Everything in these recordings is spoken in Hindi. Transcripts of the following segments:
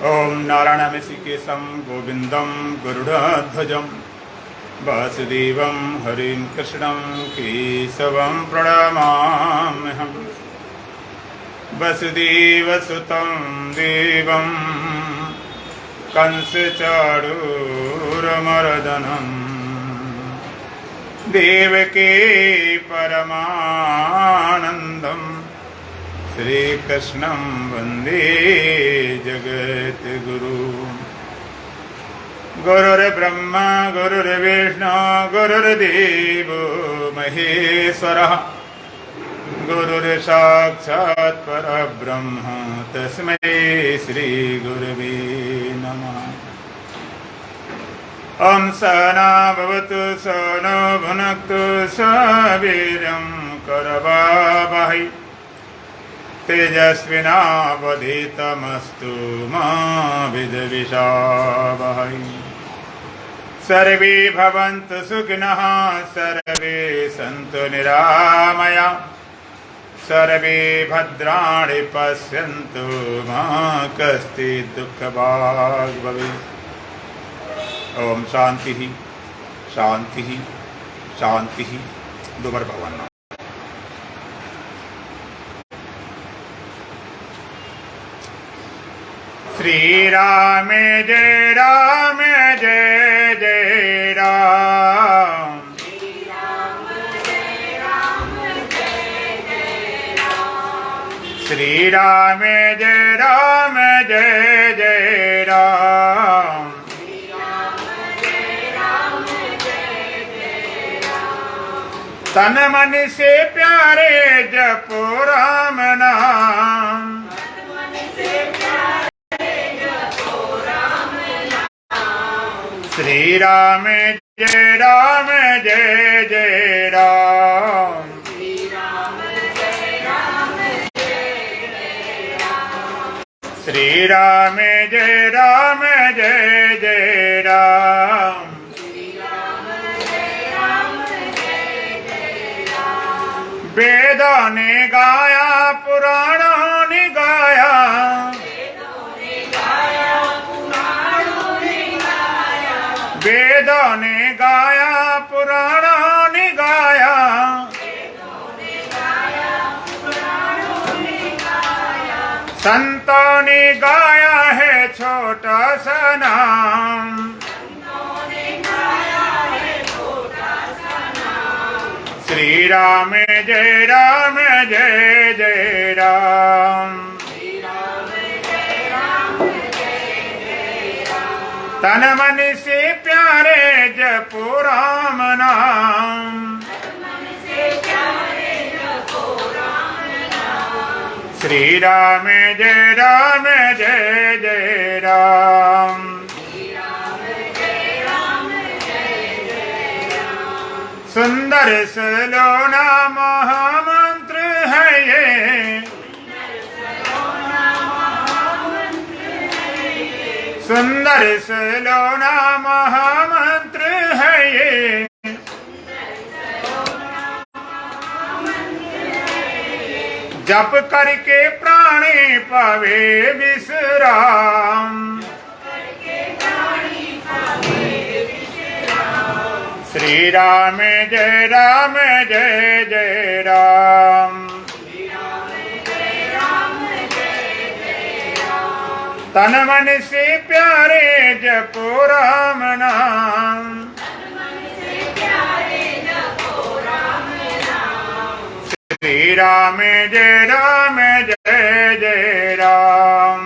ओम नारायणमेषिकेशं गोविंदं गरुडध्वजं वासुदेवं हरिं कृष्णं केशवं प्रणमाम्यहं। वसुदेवसुतं देवं कंसचाणूरमर्दनं देवकी परमानन्दं श्रीकृष्णं वन्दे जगद्गुरु। गुरुर्ब्रह्मा गुरुर्विष्णु गुरुर्देवो महेश्वरः गुरुर्साक्षात् परब्रह्म तस्मै श्रीगुरवे नमः। ॐ सहना भवतु सहनो भुनक्तु सवीर्यं करवावहै तेजस्विनावधीतमस्तु मा विद्विषावहै। सर्वे भवन्तु सुखिनः सर्वे सन्तु निरामया सर्वे भद्राणि पश्यन्तु मा कश्चित् दुःखभाग् भवेत्। ओम शांति शांति शांति। दो बार भगवान नाम। श्री राम जय राम जय जय राम। श्री राम जय राम जय जय राम। श्री राम जय राम जय जय राम। तन मन से प्यारे जपो राम नाम। श्री राम जय राम जय जय राम। श्री राम जय राम जय जय राम। श्री राम जय राम जय जय राम। वेदों ने गाया पुराणों ने गाया। वेदों ने गाया पुराणों ने गाया। वेदों ने गाया पुराणों ने गाया। वेदों ने गाया पुराणों ने गाया। संतों ने गाया है छोटा सा नाम। श्री राम जय राम जय जय राम। श्री राम जय राम जय जय राम। तन मन से प्यारे जपो राम नाम। तन मन से प्यारे जपो राम नाम। श्री राम जय राम जय जय राम। सुंदर सलोना महामंत्र है ये। सुंदर सलोना महामंत्र है ये। जप करके प्राणी पावे विश्राम। श्री राम जय राम जय जय राम। श्री राम जय राम जय जय राम। तन मन से प्यारे जपो राम नाम। तन मन से प्यारे जपो राम नाम। श्री राम जय राम जय जय राम।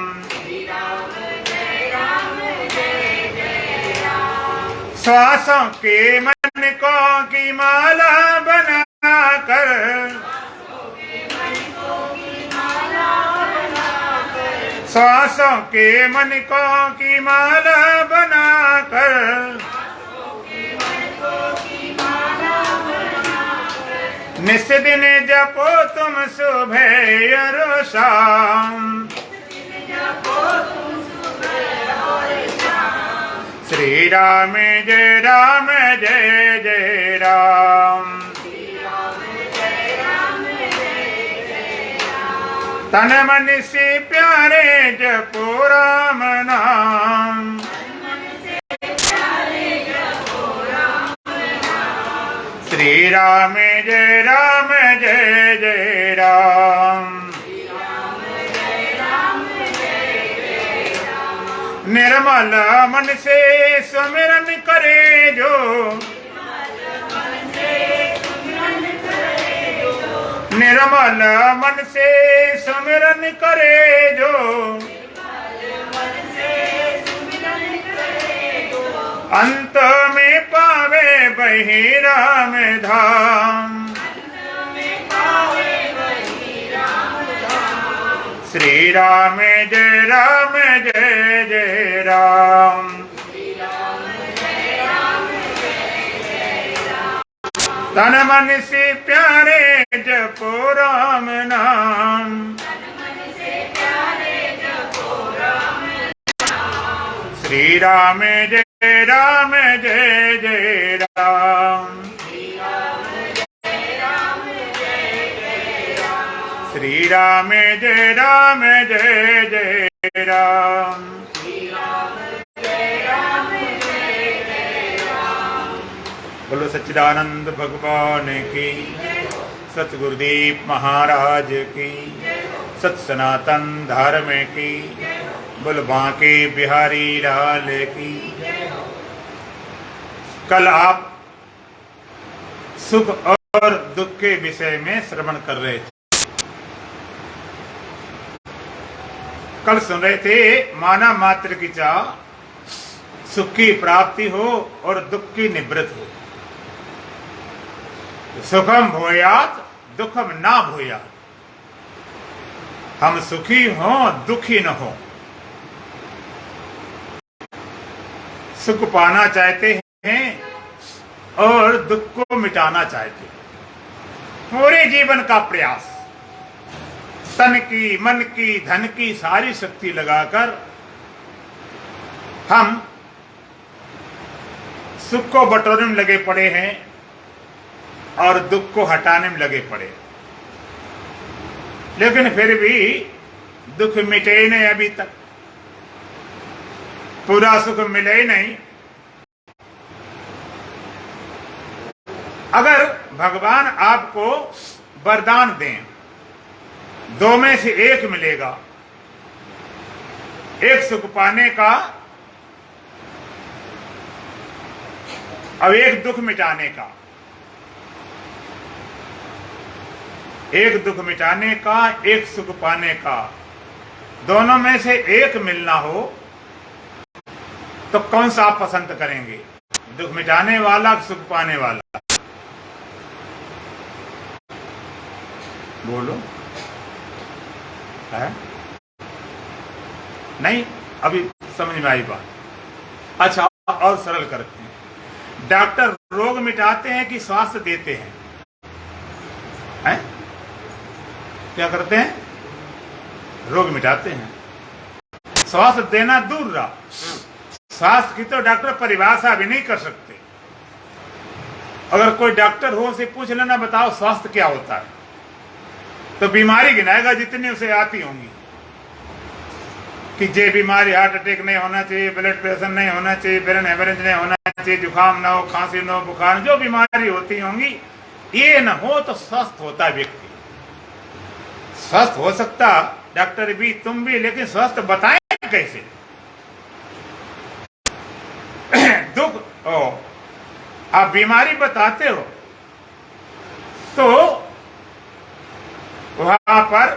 श्वासों के मणकों की माला बनाकर। श्वासों के मणकों की माला बनाकर। निस दिन जपो तुम सुबह और शाम। श्री राम जय राम जय जय राम। श्री राम जय राम जय जय राम। तन मन से प्यारे जपो राम नाम, श्री राम जय जय राम। निर्मल मन से सुमिरन करे जो, निर्मल मन से सुमिरन करे जो, अंत में पावे बही राम धाम, श्री राम जय जय राम। तन मन से प्यारे जपो राम नाम, श्री राम जय जय राम। श्री राम जय जय राम। बोलो सच्चिदानंद भगवान की, सतगुरुदेव महाराज की, सत सनातन धर्म की, बोल बांके बिहारी लाल की। कल आप सुख और दुख के विषय में श्रवण कर रहे थे। कल सुन रहे थे मानव मात्र की चाह सुख की प्राप्ति हो और दुख की निवृत्ति हो। सुखम भूयात दुखम ना भूयात, हम सुखी हों दुखी न हो। सुख पाना चाहते हैं और दुख को मिटाना चाहते हैं। पूरे जीवन का प्रयास, तन की, मन की, धन की सारी शक्ति लगाकर हम सुख को बटोरने में लगे पड़े हैं और दुख को हटाने में लगे पड़े, लेकिन फिर भी दुख मिटे ही नहीं। अभी तक पूरा सुख मिले ही नहीं। अगर भगवान आपको वरदान दें, दो में से एक मिलेगा, एक सुख पाने का और एक दुख मिटाने का, एक दुख मिटाने का, एक सुख पाने का, दोनों में से एक मिलना हो तो कौन सा आप पसंद करेंगे? दुख मिटाने वाला, सुख पाने वाला? बोलो। है नहीं? अभी समझ में आई बात। अच्छा, और सरल करते हैं। डॉक्टर रोग मिटाते हैं कि स्वास्थ्य देते हैं? हैं? क्या करते हैं? रोग मिटाते हैं। स्वास्थ्य देना दूर रहा, स्वास्थ्य की तो डॉक्टर परिभाषा भी नहीं कर सकते। अगर कोई डॉक्टर हो उसे पूछ लेना, बताओ स्वास्थ्य क्या होता है, तो बीमारी गिनाएगा जितनी उसे आती होंगी कि ये बीमारी, हार्ट अटैक नहीं होना चाहिए, ब्लड प्रेशर नहीं होना चाहिए, ब्रेन हेमरेज नहीं होना चाहिए, जुकाम ना हो, खांसी ना हो, बुखार, जो बीमारी होती होंगी, ये न हो तो स्वस्थ होता व्यक्ति। स्वस्थ हो सकता डॉक्टर भी, तुम भी, लेकिन स्वस्थ बताएं कैसे? दुख आप बीमारी बताते हो तो वहां पर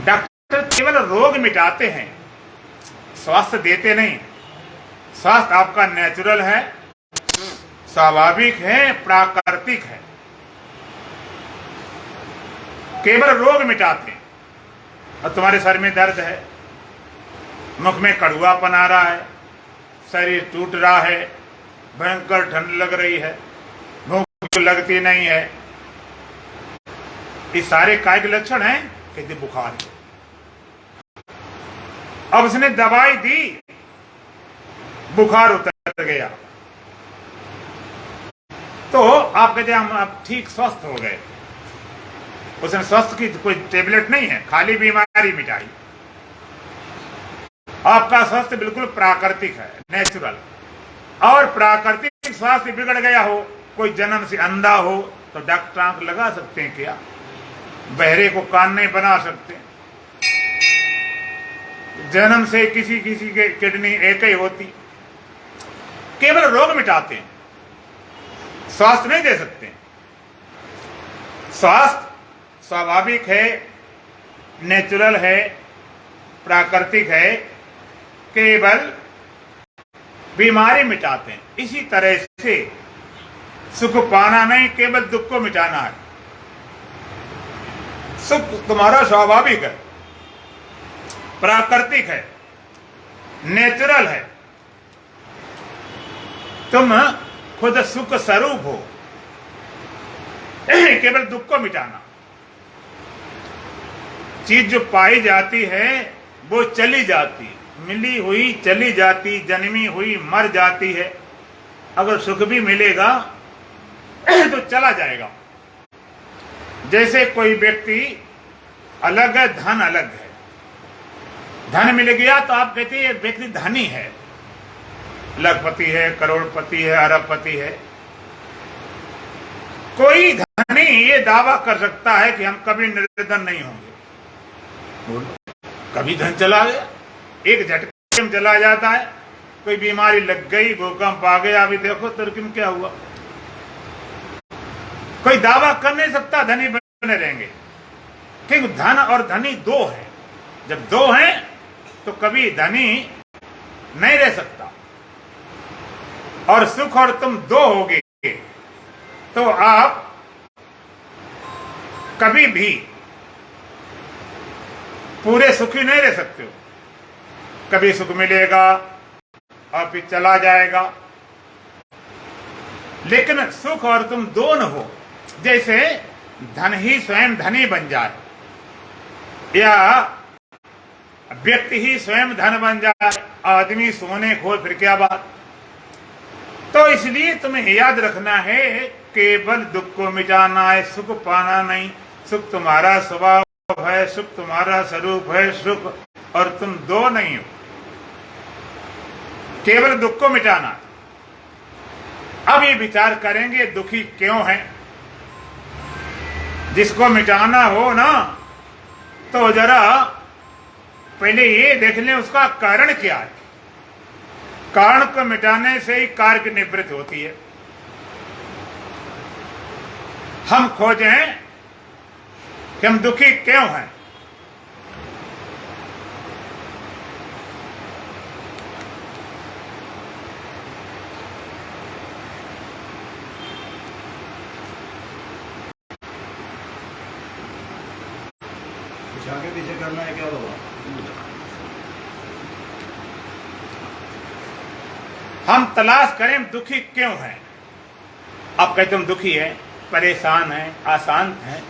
डॉक्टर केवल रोग मिटाते हैं, स्वास्थ्य देते नहीं। स्वास्थ्य आपका नेचुरल है, स्वाभाविक है, प्राकृतिक है। केवल रोग मिटाते हैं। और तुम्हारे सर में दर्द है, मुख में कड़ुआपन आ रहा है, शरीर टूट रहा है, भयंकर ठंड लग रही है, भूख लगती नहीं है, ये सारे काय के लक्षण हैं कि बुखार है। अब उसने दवाई दी, बुखार उतर गया, तो आप कहते हैं हम अब ठीक स्वस्थ हो गए। उसने स्वस्थ की कोई टेबलेट नहीं है, खाली बीमारी मिटाई। आपका स्वास्थ्य बिल्कुल प्राकृतिक है, नेचुरल। और प्राकृतिक स्वास्थ्य बिगड़ गया हो, कोई जन्म से अंधा हो, तो डॉक्टर आंख लगा सकते हैं क्या? बहरे को कान नहीं बना सकते। जन्म से किसी किसी के किडनी एक ही होती। केवल रोग मिटाते हैं, स्वास्थ्य नहीं दे सकते। स्वास्थ्य स्वाभाविक है, नेचुरल है, प्राकृतिक है, केवल बीमारी मिटाते हैं। इसी तरह से सुख पाना नहीं, केवल दुख को मिटाना है। सुख तुम्हारा स्वाभाविक है, प्राकृतिक है, नेचुरल है। तुम खुद सुख स्वरूप हो, केवल दुख को मिटाना। चीज जो पाई जाती है वो चली जाती, मिली हुई चली जाती, जन्मी हुई मर जाती है। अगर सुख भी मिलेगा तो चला जाएगा। जैसे कोई व्यक्ति अलग है, धन अलग है। धन मिल गया तो आप कहते हैं व्यक्ति धनी है, लखपति है, करोड़पति है, अरबपति है। कोई धनी ये दावा कर सकता है कि हम कभी निर्धन नहीं होंगे। कभी धन चला गया, एक झटके में चला जाता है। कोई बीमारी लग गई, भूकंप आ गया, अभी देखो तुर्की में क्या हुआ। कोई दावा कर नहीं सकता धनी बने रहेंगे, क्योंकि धन और धनी दो है। जब दो हैं तो कभी धनी नहीं रह सकता। और सुख और तुम दो होगे तो आप कभी भी पूरे सुखी नहीं रह सकते हो। कभी सुख मिलेगा और फिर चला जाएगा। लेकिन सुख और तुम दोनों हो, जैसे धन ही स्वयं धनी बन जाए या व्यक्ति ही स्वयं धन बन जाए, आदमी सोने खो फिर क्या बात। तो इसलिए तुम्हें याद रखना है, केवल दुख को मिटाना है, सुख पाना नहीं। सुख तुम्हारा स्वभाव है, सुख तुम्हारा स्वरूप है, सुख और तुम दो नहीं हो। केवल दुख को मिटाना। अब ये विचार करेंगे दुखी क्यों है। जिसको मिटाना हो ना, तो जरा पहले ये देख लें उसका कारण क्या है। कारण को मिटाने से ही कार्य की निवृत्ति होती है। हम खोजें कि हम दुखी क्यों हैं। आगे पीछे करना है क्या होगा। हम तलाश करें दुखी क्यों हैं। आप कहते हम दुखी हैं, परेशान हैं, अशांत हैं।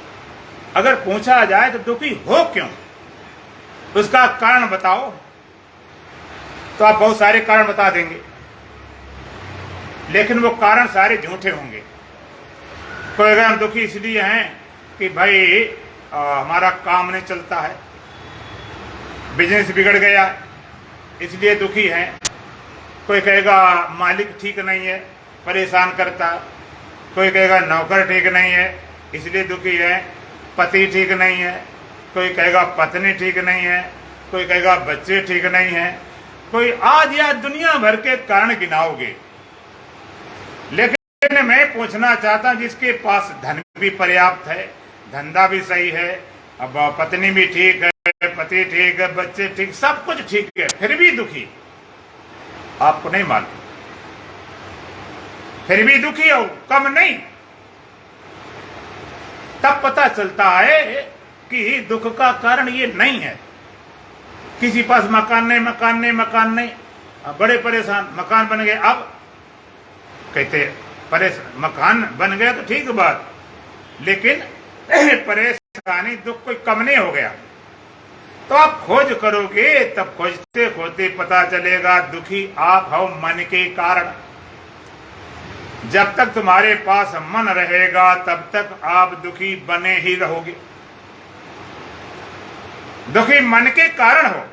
अगर पूछा जाए तो दुखी हो क्यों, उसका कारण बताओ, तो आप बहुत सारे कारण बता देंगे। लेकिन वो कारण सारे झूठे होंगे। कोई अगर हम दुखी इसलिए हैं कि भाई हमारा काम नहीं चलता है, बिजनेस बिगड़ गया इसलिए दुखी हैं। कोई कहेगा मालिक ठीक नहीं है, परेशान करता। कोई कहेगा नौकर ठीक नहीं है इसलिए दुखी है, पति ठीक नहीं है। कोई कहेगा पत्नी ठीक नहीं है, कोई कहेगा बच्चे ठीक नहीं है। कोई आज या दुनिया भर के कारण गिनाओगे। लेकिन मैं पूछना चाहता हूं, जिसके पास धन भी पर्याप्त है, धंधा भी सही है, अब पत्नी भी ठीक है, पति ठीक है, बच्चे ठीक, सब कुछ ठीक है, फिर भी दुखी, आपको नहीं मालूम। फिर भी दुखी हो, कम नहीं। तब पता चलता है कि दुख का कारण ये नहीं है। किसी पास मकान नहीं, मकान नहीं, मकान नहीं, बड़े परेशान, मकान बन गए। अब कहते परेशान, मकान बन गया तो ठीक बात, लेकिन परेशानी दुख कोई कम नहीं हो गया। तो आप खोज करोगे, तब खोजते खोजते पता चलेगा दुखी आप हो मन के कारण। जब तक तुम्हारे पास मन रहेगा तब तक आप दुखी बने ही रहोगे। दुखी मन के कारण हो।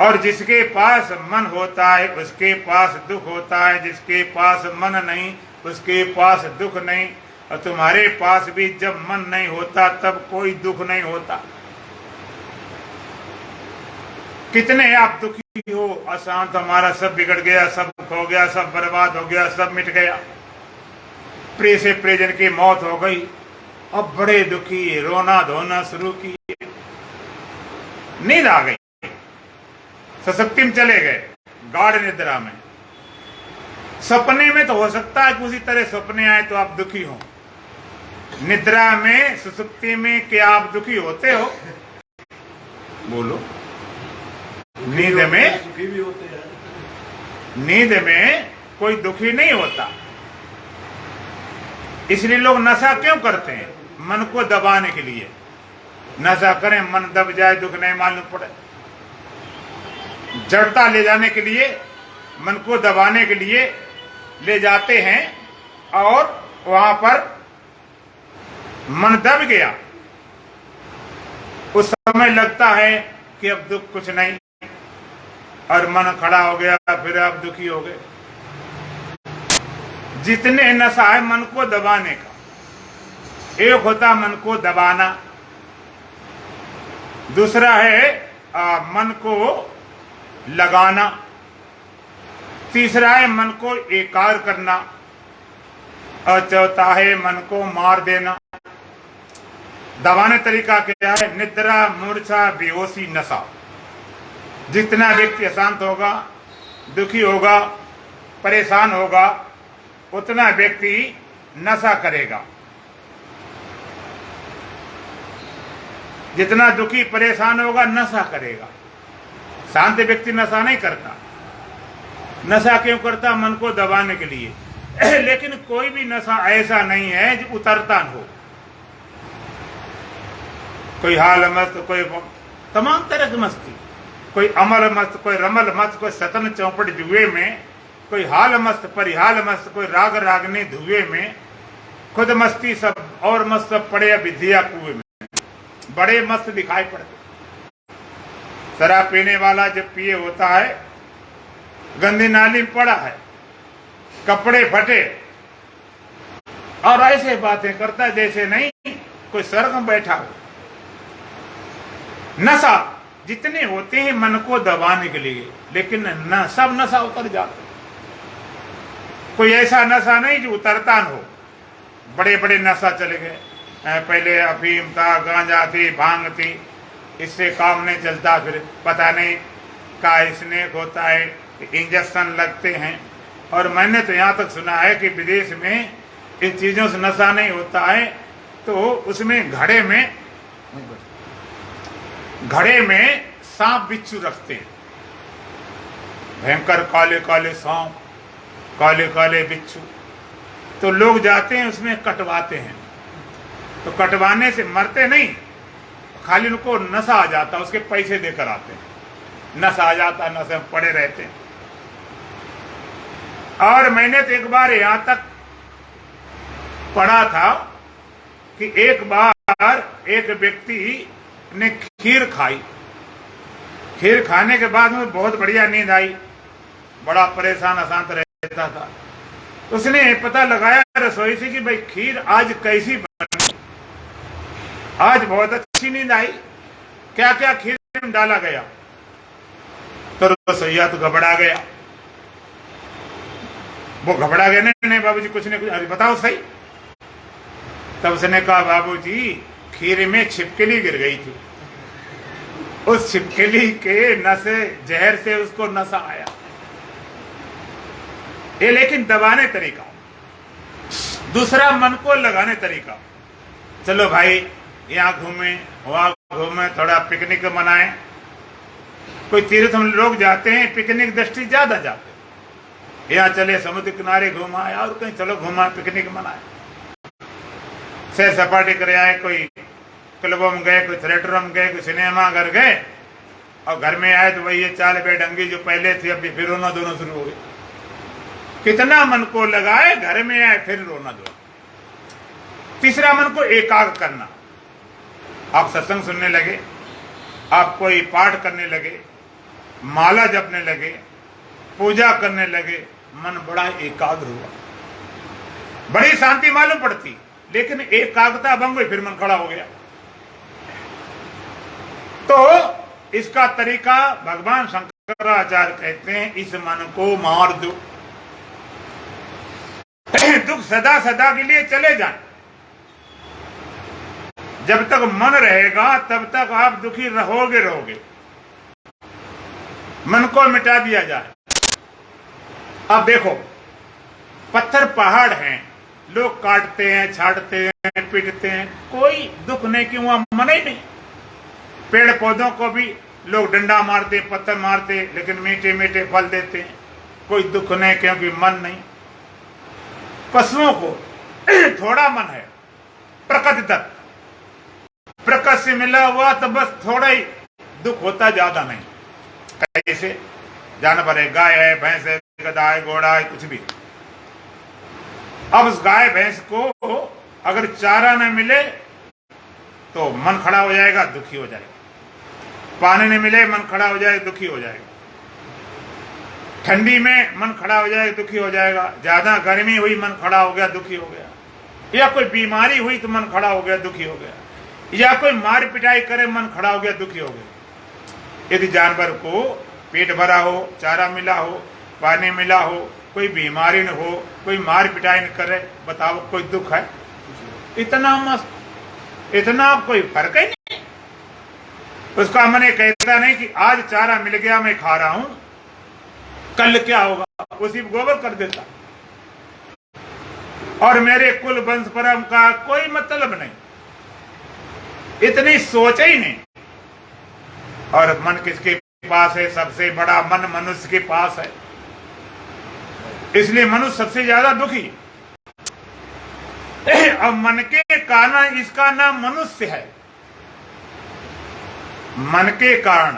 और जिसके पास मन होता है उसके पास दुख होता है, जिसके पास मन नहीं उसके पास दुख नहीं। और तुम्हारे पास भी जब मन नहीं होता तब कोई दुख नहीं होता। कितने आप दुखी हो, अशांत, हमारा सब बिगड़ गया, सब खो गया, सब बर्बाद हो गया, सब मिट गया, प्रिय से प्रियजन की मौत हो गई, अब बड़े दुखी, रोना धोना शुरू किए, नींद आ गई, सशक्ति में चले गए, गाढ़ निद्रा में। सपने में तो हो सकता है कि उसी तरह सपने आए तो आप दुखी हो। निद्रा में, सुसुप्ति में क्या आप दुखी होते हो? बोलो। नींद में सुखी भी होते हैं। नींद में कोई दुखी नहीं होता। इसलिए लोग नशा क्यों करते हैं? मन को दबाने के लिए। नशा करें, मन दब जाए, दुख नहीं मालूम पड़े। जड़ता ले जाने के लिए, मन को दबाने के लिए ले जाते हैं और वहां पर मन दब गया, उस समय लगता है कि अब दुख कुछ नहीं, और मन खड़ा हो गया, फिर आप दुखी हो गए। जितने नशा है मन को दबाने का, एक होता मन को दबाना, दूसरा है मन को लगाना, तीसरा है मन को एकाग्र करना, और चौथा है मन को मार देना। दबाने तरीका क्या है? निद्रा, मूर्छा, बेहोशी, नशा। जितना व्यक्ति अशांत होगा, दुखी होगा, परेशान होगा, उतना व्यक्ति नशा करेगा। जितना दुखी परेशान होगा नशा करेगा। शांत व्यक्ति नशा नहीं करता। नशा क्यों करता? मन को दबाने के लिए। लेकिन कोई भी नशा ऐसा नहीं है जो उतरता हो। कोई हाल मस्त, कोई तमाम तरह की मस्ती, कोई अमल मस्त, कोई रमल मस्त, कोई सतन चौपट जुए में, कोई हाल मस्त, परिहाल मस्त, कोई राग रागने धुए में, खुद मस्ती सब और मस्त सब पड़े विद्या कुएं में, बड़े मस्त दिखाई पड़ते। शराब पीने वाला जब पिए होता है, गंदी नाली में पड़ा है, कपड़े फटे, और ऐसे बातें करता जैसे नहीं कोई स्वर्ग में बैठा हो। नशा जितने होते हैं मन को दबाने के लिए, लेकिन न सब नशा उतर जाता। कोई ऐसा नशा नहीं जो उतरता न हो। बड़े बड़े नशा चले गए। पहले अफीम था, गांजा थी, भांग थी, इससे काम नहीं चलता, फिर पता नहीं का स्नेक होता है, इंजेक्शन लगते हैं। और मैंने तो यहाँ तक सुना है कि विदेश में इन चीज़ों से नशा नहीं होता है, तो उसमें घड़े में सांप बिच्छू रखते हैं, भयंकर काले काले सांप, काले काले बिच्छू। तो लोग जाते हैं उसमें कटवाते हैं, तो कटवाने से मरते नहीं, खाली उनको नशा आ जाता, उसके पैसे देकर आते हैं, नशा आ जाता, नशे में पड़े रहते हैं। और मैंने तो एक बार यहां तक पढ़ा था कि एक बार एक व्यक्ति ने खीर खाई। खीर खाने के बाद में बहुत बढ़िया नींद आई, बड़ा परेशान अशांत रहता था। उसने पता लगाया रसोई से कि भाई खीर आज कैसी बनी, आज बहुत अच्छी नींद आई, क्या क्या खीर में डाला गया। तो रसोईया तो घबरा गया, वो घबरा गया, नहीं बाबूजी कुछ नहीं, कुछ अरे बताओ सही। तब उसने कहा बाबूजी खीर में छिपकली गिर गई थी, उस छिपकली के नशे जहर से उसको नशा आया। ये लेकिन दबाने तरीका। दूसरा मन को लगाने तरीका, चलो भाई यहाँ घूमे वहां घूमे, थोड़ा पिकनिक मनाएं। कोई तीर्थ हम लोग जाते हैं, पिकनिक दृष्टि ज्यादा जाते हैं, यहाँ चले समुद्र किनारे घुमाए, और कहीं चलो घुमाए, पिकनिक मनाए, सैर सपाटे करे आए, कोई क्लबों में गए, कोई थिएटरों में गए, कोई सिनेमा घर गए, और घर में आए तो वही ये चाल बेढंगी जो पहले थी, अभी फिर रोना धोना शुरू हो गई। कितना मन को लगाए, घर में आए फिर रोना धोना। तीसरा मन को एकाग्र करना, आप सत्संग सुनने लगे, आप कोई पाठ करने लगे, माला जपने लगे, पूजा करने लगे, मन बड़ा एकाग्र हुआ, बड़ी शांति मालूम पड़ती, लेकिन एकाग्रता भंग हुई, फिर मन खड़ा हो गया। तो इसका तरीका भगवान शंकराचार्य कहते हैं, इस मन को मार दो। दुख सदा सदा के लिए चले जाए। जब तक मन रहेगा तब तक आप दुखी रहोगे। मन को मिटा दिया जाए। अब देखो, पत्थर पहाड़ हैं, लोग काटते हैं, छाटते हैं, पीटते हैं, कोई दुख नहीं, क्यों? वहां मन ही नहीं। पेड़ पौधों को भी लोग डंडा मारते, पत्थर मारते, लेकिन मीठे मीठे फल देते हैं, कोई दुख नहीं, क्योंकि मन नहीं। पशुओं को थोड़ा मन है, प्रकृति तक, प्रकृति से मिला हुआ तो बस थोड़ा ही दुख होता, ज्यादा नहीं। कैसे? जानवर है, गाय है, भैंस है, गधा है, घोड़ा है, कुछ भी। अब उस गाय भैंस को अगर चारा न मिले तो मन खड़ा हो जाएगा, दुखी हो जाएगा। पानी न मिले, मन खड़ा हो जाएगा, दुखी हो जाएगा। ठंडी में मन खड़ा हो जाएगा, दुखी हो जाएगा। ज्यादा गर्मी हुई, मन खड़ा हो गया, दुखी हो गया। या कोई बीमारी हुई तो मन खड़ा हो गया, दुखी हो गया। या कोई मार पिटाई करे, मन खड़ा हो गया, दुखी हो गया। यदि जानवर को पेट भरा हो, चारा मिला हो, पानी मिला हो, कोई बीमारी न हो, कोई मार पिटाई न करे, बताओ कोई दुख है? इतना मस्त, इतना कोई फर्क ही नहीं। उसका मन ये कहता नहीं कि आज चारा मिल गया, मैं खा रहा हूं, कल क्या होगा, उसी गोबर कर देता। और मेरे कुल वंश परम का कोई मतलब नहीं, इतनी सोच ही नहीं। और मन किसके पास है? सबसे बड़ा मन मनुष्य के पास है। इसलिए मनुष्य सबसे ज्यादा दुखी। अब मन के कारण इसका नाम मनुष्य है। मन के कारण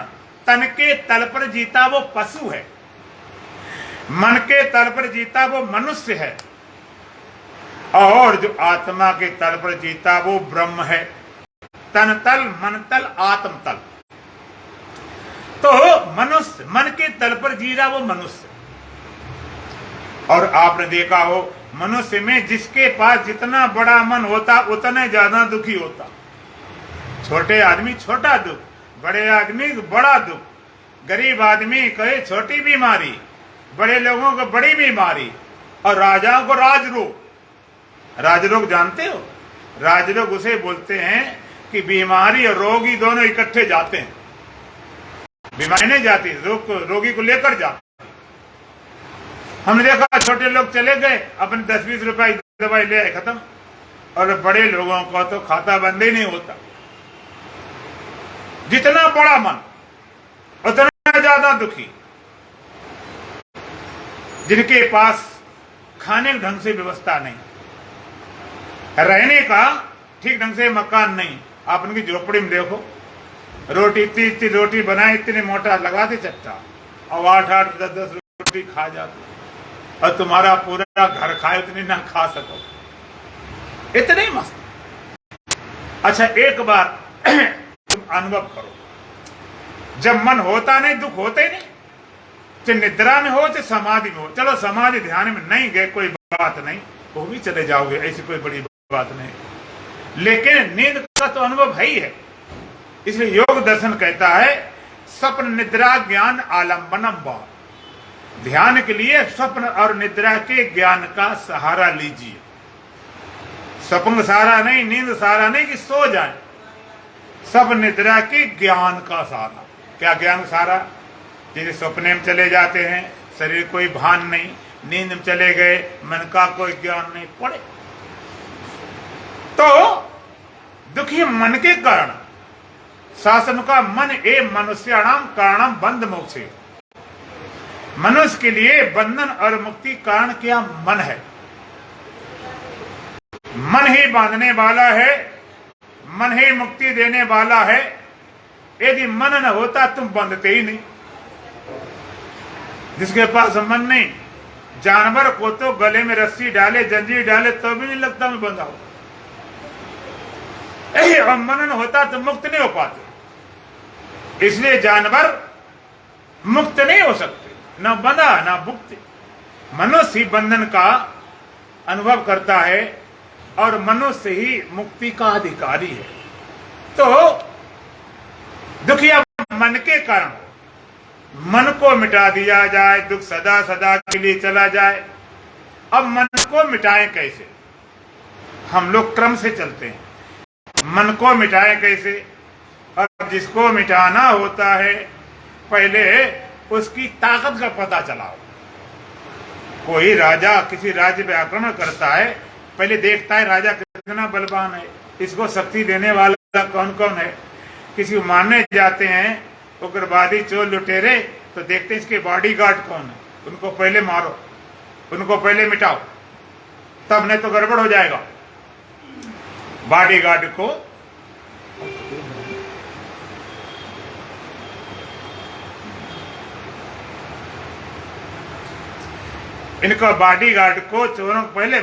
तन के तल पर जीता वो पशु है, मन के तल पर जीता वो मनुष्य है, और जो आत्मा के तल पर जीता वो ब्रह्म है। तन तल, मन तल, आत्म तल। तो मनुष्य मन के तल पर जी रहा वो मनुष्य। और आपने देखा हो, मनुष्य में जिसके पास जितना बड़ा मन होता उतना ज्यादा दुखी होता। छोटे आदमी छोटा दुख, बड़े आदमी बड़ा दुख, गरीब आदमी कहे छोटी बीमारी, बड़े लोगों को बड़ी बीमारी, और राजाओं को राजरोग। राजरोग जानते हो? राजरोग उसे बोलते हैं कि बीमारी और रोगी दोनों इकट्ठे जाते हैं। बीमारी नहीं जाती, रोगी को लेकर जाते। हमने देखा छोटे लोग चले गए, अपने 10-20 रुपए दवाई ले आए, खत्म। और बड़े लोगों का तो खाता बंद ही नहीं होता। जितना बड़ा मन उतना ज्यादा दुखी। जिनके पास खाने के ढंग से व्यवस्था नहीं, रहने का ठीक ढंग से मकान नहीं। आप उनकी झोपड़ी में देखो, रोटी इतनी रोटी बनाए, इतने मोटा लगाते चट्टा, और 8-8, 10-10 रोटी खा जाते, और तुम्हारा पूरा घर खाए उतनी ना खा सको, इतने मस्त। अच्छा, एक बार तुम अनुभव करो, जब मन होता नहीं, दुख होते ही नहीं, चाहे निद्रा में हो चाहे समाधि में हो। चलो समाधि ध्यान में नहीं गए, कोई बात नहीं, वो भी चले जाओगे, ऐसी कोई बड़ी बात नहीं, लेकिन नींद का तो अनुभव है ही है। इसलिए योग दर्शन कहता है, स्वप्न निद्रा ज्ञान आलम्बनम वा। ध्यान के लिए स्वप्न और निद्रा के ज्ञान का सहारा लीजिए। स्वप्न सहारा नहीं, नींद सहारा नहीं कि सो जाए, सब निद्रा के ज्ञान का सहारा। क्या ज्ञान सहारा? जैसे सपने में चले जाते हैं, शरीर कोई भान नहीं, नींद में चले गए, मन का कोई ज्ञान नहीं पड़े। तो दुखी मन के कारण शासन का मन ए मनुष्याणाम कारणम बंध मोक्षे। मनुष्य के लिए बंधन और मुक्ति कारण क्या? मन है। मन ही बांधने वाला है, मन ही मुक्ति देने वाला है। यदि मन न होता तुम बंधते ही नहीं। जिसके पास मन नहीं, जानवर को तो गले में रस्सी डाले, जंजीर डाले तो भी नहीं लगता मैं बंधा हूं। और मनन होता तो मुक्त नहीं हो पाते। इसलिए जानवर मुक्त नहीं हो सकते, न बंधा न मुक्त। मनुष्य ही बंधन का अनुभव करता है और मनुष्य ही मुक्ति का अधिकारी है। तो दुखिया मन के कारण मन को मिटा दिया जाए, दुख सदा सदा के लिए चला जाए। अब मन को मिटाएं कैसे? हम लोग क्रम से चलते हैं, मन को मिटाएं कैसे? अब जिसको मिटाना होता है पहले उसकी ताकत का पता चलाओ। कोई राजा किसी राज्य पे आक्रमण करता है, पहले देखता है राजा कितना बलवान है, इसको शक्ति देने वाला कौन कौन है। किसी को मारने जाते हैं उग्रवादी चोर लुटेरे, तो देखते हैं इसके बॉडीगार्ड कौन है, उनको पहले मारो, उनको पहले मिटाओ, तब नहीं तो गड़बड़ हो जाएगा। बॉडीगार्ड को इनका बॉडीगार्ड को चोरों को पहले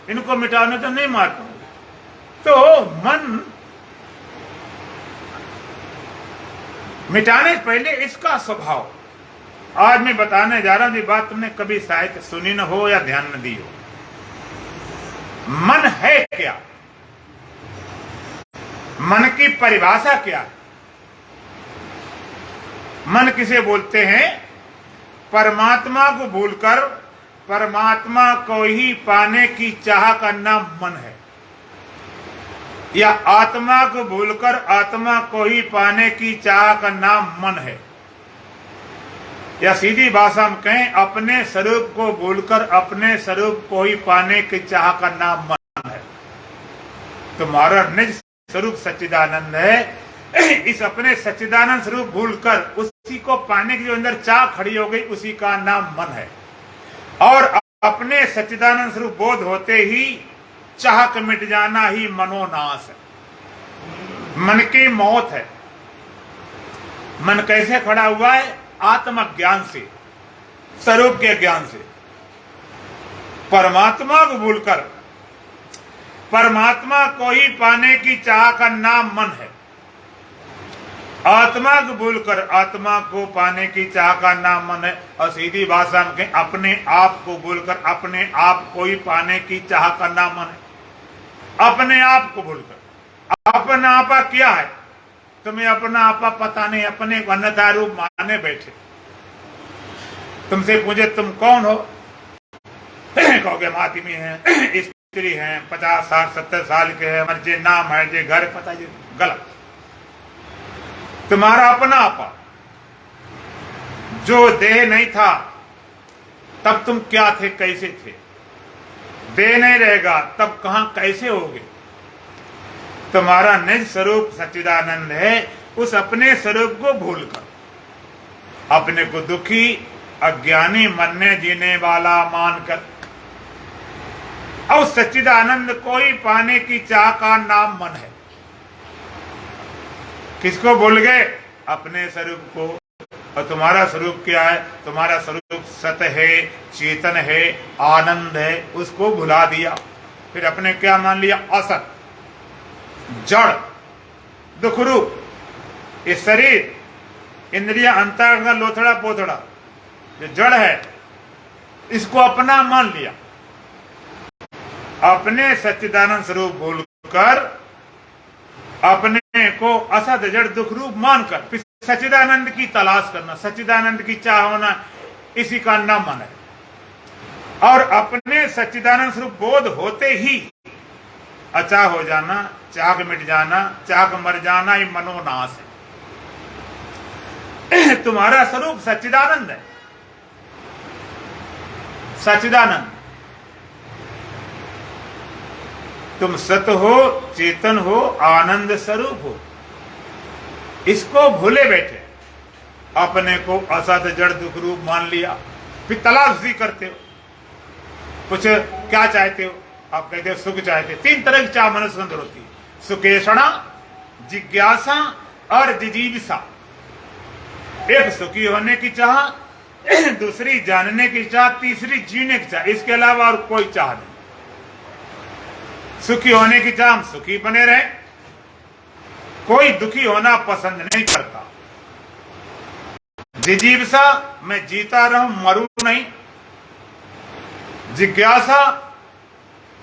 इनको मिटाने तो नहीं मार पाओगे। तो मन मिटाने पहले इसका स्वभाव आज मैं बताने जा रहा हूं। ये बात तुमने कभी शायद सुनी न हो या ध्यान न दी हो। मन है क्या? मन की परिभाषा क्या है? मन किसे बोलते हैं? परमात्मा को भूलकर परमात्मा को ही पाने की चाह का नाम मन है, या आत्मा को भूलकर आत्मा को ही पाने की चाह का नाम मन है, या सीधी भाषा में कहें अपने स्वरूप को भूलकर अपने स्वरूप को ही पाने की चाह का नाम मन है। तुम्हारा निज स्वरूप सच्चिदानंद है। इस अपने सच्चिदानंद स्वरूप भूलकर उसी को पाने की जो अंदर चाह खड़ी हो गई, उसी का नाम मन है। और अपने सच्चिदानंद स्वरूप बोध होते ही चाह का मिट जाना ही मनोनाश है, मन की मौत है। मन कैसे खड़ा हुआ है? आत्मज्ञान से, स्वरूप के ज्ञान से। परमात्मा को भूलकर परमात्मा को ही पाने की चाह का नाम मन है। आत्मा को भूलकर आत्मा को पाने की चाह का नाम मन है। और सीधी भाषा में अपने आप को भूलकर अपने आप को ही पाने की चाह का नाम मन है। अपने आप को भूलकर, अपना आपा क्या है? तुम्हें अपना आपा पता नहीं, अपने अन्यथा रूप माने बैठे। तुमसे पूछे तुम कौन हो, कहोगे हम आदमी हैं, स्त्री हैं, 50 60 70 साल के हैं, जे नाम है, जे घर पता, ये गलत। तुम्हारा अपना आपा जो देह नहीं था तब तुम क्या थे, कैसे थे? देह नहीं रहेगा तब कहां कैसे होगे? तुम्हारा निज स्वरूप सच्चिदानंद है। उस अपने स्वरूप को भूलकर अपने को दुखी अज्ञानी मरने जीने वाला मानकर और सच्चिदानंद को ही पाने की चाह का नाम मन है। किसको भूल गए? अपने स्वरूप को। और तुम्हारा स्वरूप क्या है? तुम्हारा स्वरूप सत है, चेतन है, आनंद है, उसको भुला दिया। फिर अपने क्या मान लिया? असत, जड़, दुख रूप। इस शरीर इंद्रिया अंतःकरण का लोथड़ा पोथड़ा जो जड़ है, इसको अपना मान लिया। अपने सच्चिदानंद स्वरूप भूलकर अपने को असत जड़ दुख रूप मानकर फिर सच्चिदानंद की तलाश करना, सच्चिदानंद की चाह होना, इसी का नाम मन है। और अपने सच्चिदानंद स्वरूप बोध होते ही अचाह हो जाना, चाह मिट जाना, चाह मर जाना, ये मनोनाश है। तुम्हारा स्वरूप सच्चिदानंद है। सच्चिदानंद, तुम सत हो, चेतन हो, आनंद स्वरूप हो। इसको भूले बैठे, अपने को असत जड़ दुख रूप मान लिया। फिर तलाश भी करते हो, कुछ क्या चाहते हो? आप कहते हो सुख चाहते। 3 तरह की चाह मनुष्य के अंदर होती है, सुखेषणा, जिज्ञासा और जिजीविषा। एक सुखी होने की चाह, दूसरी जानने की चाह, तीसरी जीने की चाह। इसके अलावा और कोई चाह नहीं। सुखी होने की चाह, हम सुखी बने रहे, कोई दुखी होना पसंद नहीं करता। जिजीविषा, मैं जीता रहूं, मरूं नहीं। जिज्ञासा,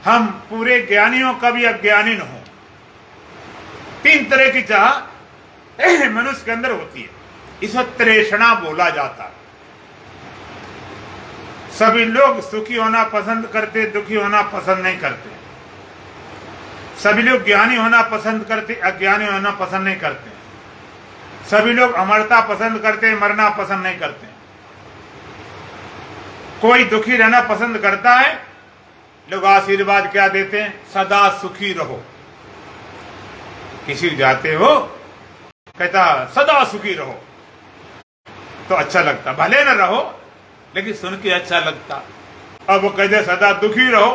हम पूरे ज्ञानियों का भी अज्ञानी न हो। 3 तरह की चाह मनुष्य के अंदर होती है। इसको तृष्णा बोला जाता है। सभी लोग सुखी होना पसंद करते, दुखी होना पसंद नहीं करते। सभी लोग ज्ञानी होना पसंद करते, अज्ञानी होना पसंद नहीं करते। सभी लोग अमरता पसंद करते, मरना पसंद नहीं करते। कोई दुखी रहना पसंद करता है, लोग आशीर्वाद क्या देते हैं? सदा सुखी रहो। किसी जाते हो, कहता सदा सुखी रहो, तो अच्छा लगता। भले न रहो, लेकिन सुन के अच्छा लगता। अब वो कहते सदा दुखी रहो,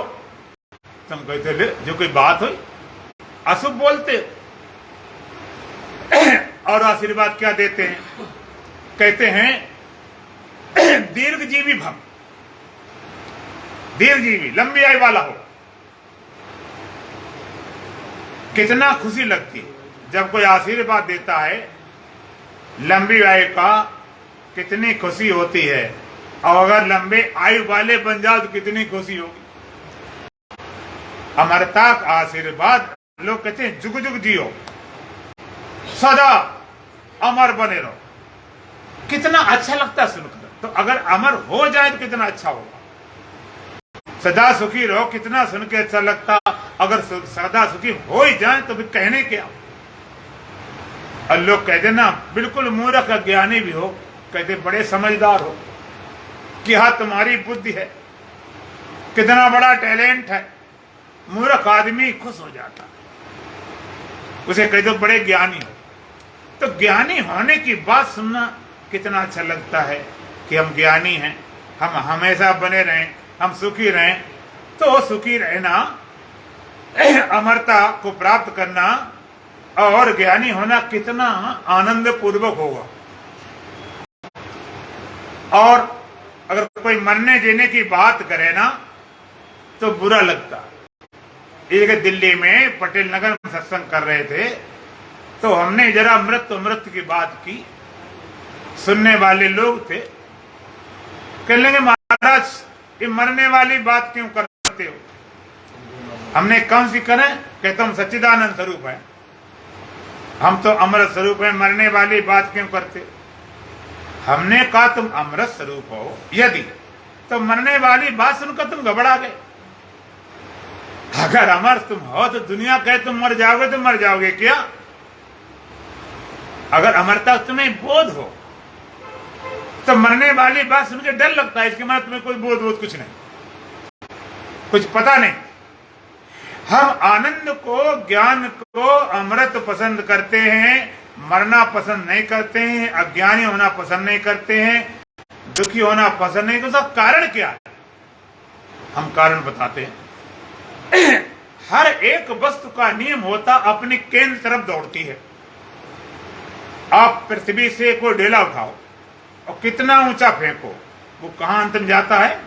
तुम कहते ले जो कोई बात हो, अशुभ बोलते। और आशीर्वाद क्या देते हैं? कहते हैं दीर्घजीवी भव, दीर्घजीवी, लंबी आयु वाला हो। कितना खुशी लगती है जब कोई आशीर्वाद देता है, लंबी आयु का कितनी खुशी होती है। और अगर लंबे आयु वाले बन जाओ तो कितनी खुशी होगी। अमरता का आशीर्वाद, लोग कहते हैं जुग जुग जियो, सदा अमर बने रहो। कितना अच्छा लगता है सुनकर। तो अगर अमर हो जाए तो कितना अच्छा होगा। सदा सुखी रहो, कितना सुन के अच्छा लगता। अगर सदा सुखी हो ही जाए तो भी कहने क्या। और लोग कहते ना, बिल्कुल मूर्ख अज्ञानी भी हो, कहते बड़े समझदार हो, कि हाँ तुम्हारी बुद्धि है, कितना बड़ा टैलेंट है। मूर्ख आदमी खुश हो जाता, उसे कह दो बड़े ज्ञानी हो। तो ज्ञानी होने की बात सुनना कितना अच्छा लगता है कि हम ज्ञानी हैं, हम हमेशा बने रहें, हम सुखी रहें। तो सुखी रहना, अमरता को प्राप्त करना और ज्ञानी होना कितना आनंद पूर्वक होगा। और अगर कोई मरने जीने की बात करे ना तो बुरा लगता। एक दिल्ली में पटेल नगर में सत्संग कर रहे थे, तो हमने जरा मृत्यु की बात की। सुनने वाले लोग थे, कहने लगे महाराज ये मरने वाली बात क्यों करते हो? हमने कौन सी करें? कहते हम सच्चिदानंद स्वरूप है, हम तो अमृत स्वरूप है, मरने वाली बात क्यों करते हो? हमने कहा तुम अमृत स्वरूप हो यदि, तो मरने वाली बात सुनकर तुम घबरा गए। अगर अमर तुम हो तो दुनिया कहे तुम मर जाओगे तो मर जाओगे क्या? अगर अमरता तुम्हें बोध हो तो मरने वाली बात सुन के डर लगता है। इसके मतलब तुम्हें कोई बोध कुछ नहीं, कुछ पता नहीं। हम आनंद को, ज्ञान को, अमृत पसंद करते हैं, मरना पसंद नहीं करते हैं, अज्ञानी होना पसंद नहीं करते हैं, दुखी होना पसंद नहीं करते। उसका कारण क्या है? हम कारण बताते हैं। हर एक वस्तु का नियम होता अपनी केंद्र तरफ दौड़ती है। आप पृथ्वी से कोई ढेला उठाओ और कितना ऊंचा फेंको, वो कहां अंत में जाता है?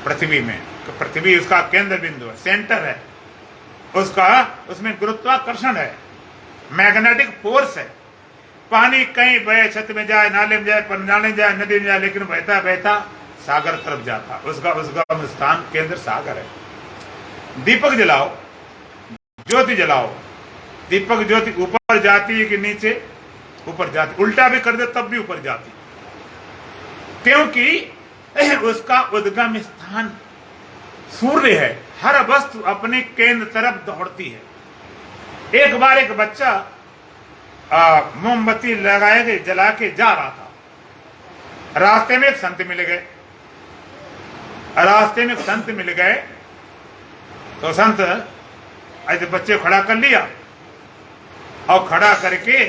पृथ्वी में। तो पृथ्वी उसका केंद्र बिंदु है, सेंटर है उसका, उसमें गुरुत्वाकर्षण है, मैग्नेटिक फोर्स है। पानी कहीं बहे, छत में जाए, नाले में जाए, नाले में जाए, नदी में जाए, लेकिन बहता बहता सागर तरफ जाता। उसका स्थान केंद्र सागर है। दीपक जलाओ, ज्योति जलाओ, दीपक ज्योति ऊपर जाती है कि नीचे? ऊपर जाती। उल्टा भी कर दे तब भी ऊपर जाती, क्योंकि उसका उद्गम स्थान सूर्य है। हर वस्तु अपने केंद्र तरफ दौड़ती है। एक बार एक बच्चा मोमबत्ती लगाए के जला के जा रहा था। रास्ते में एक संत मिल गए। तो संत ऐसे बच्चे खड़ा कर लिया और खड़ा करके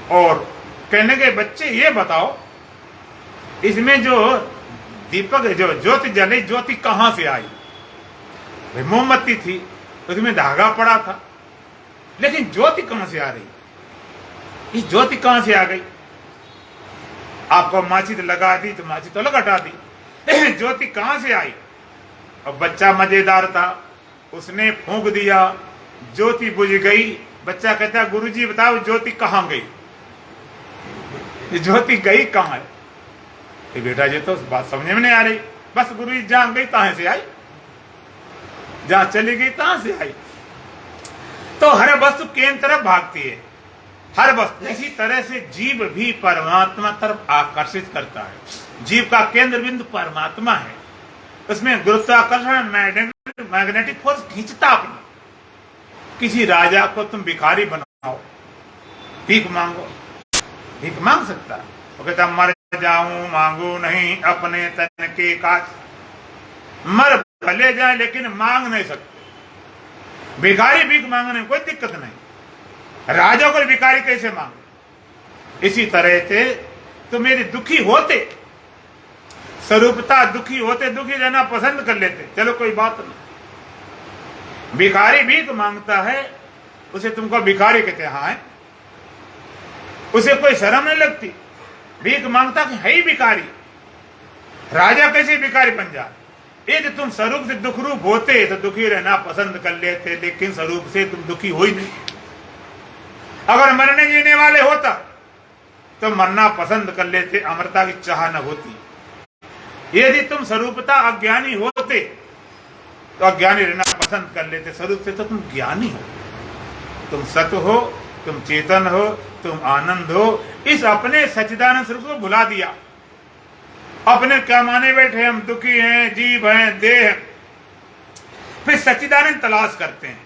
और कहने के, बच्चे ये बताओ इसमें जो दीपक, जो ज्योति जली, ज्योति कहां से आई? भाई मोमबत्ती थी, उसमें धागा पड़ा था, लेकिन ज्योति कहां से आ रही? इस ज्योति कहां से आ गई? आपको माची तो लगा दी तो माची तो अलग हटा दी, ज्योति कहां से आई? और बच्चा मजेदार था, उसने फूंक दिया ज्योति बुझ गई। बच्चा कहता है गुरुजी बताओ ज्योति कहाँ गई, ये ज्योति गई कहाँ है? ये बेटा जी तो बात समझ में नहीं आ रही। बस गुरुजी जहां गई कहां से आई, जहां चली गई कहां से आई। तो हर वस्तु केंद्र तरफ भागती है, हर वस्तु। इसी तरह से जीव भी परमात्मा तरफ आकर्षित करता है। जीव का केंद्र बिंदु परमात्मा है, उसमें गुरुत्वाकर्षण मैग्नेटिक फोर्स खींचता अपनी। किसी राजा को तुम भिखारी बनाओ, भीख मांगो, भीख मांग सकता है? वो कहता मर जाऊं मांगू नहीं अपने तन के काज। मर भले जाए लेकिन मांग नहीं सकते। भिखारी भीख मांगने में कोई दिक्कत नहीं, राजा को भिखारी कैसे मांगे? इसी तरह से तो मेरे दुखी होते, स्वरूपता दुखी होते, दुखी रहना पसंद कर लेते, चलो कोई बात नहीं। भिखारी भीख मांगता है, उसे तुमको भिखारी कहते हैं? हाँ, उसे कोई शर्म नहीं लगती, भीख मांगता कि है ही भिखारी। राजा कैसे भिखारी बन जाए? यदि तुम स्वरूप से दुख रूप होते तो दुखी रहना पसंद कर लेते, लेकिन स्वरूप से तुम दुखी हो ही नहीं। अगर मरने जीने वाले होता तो मरना पसंद कर लेते, अमरता की चाह न होती। यदि तुम स्वरूपता अज्ञानी होते तो अज्ञानी रहना पसंद कर लेते, स्वरूप से तो तुम ज्ञानी हो, तुम सत्य हो, तुम चेतन हो, तुम आनंद हो। इस अपने सच्चिदानंद स्वरूप को भुला दिया। अपने क्या माने बैठे, हम दुखी हैं, जीव हैं, देह हैं। फिर सच्चिदानंद तलाश करते हैं,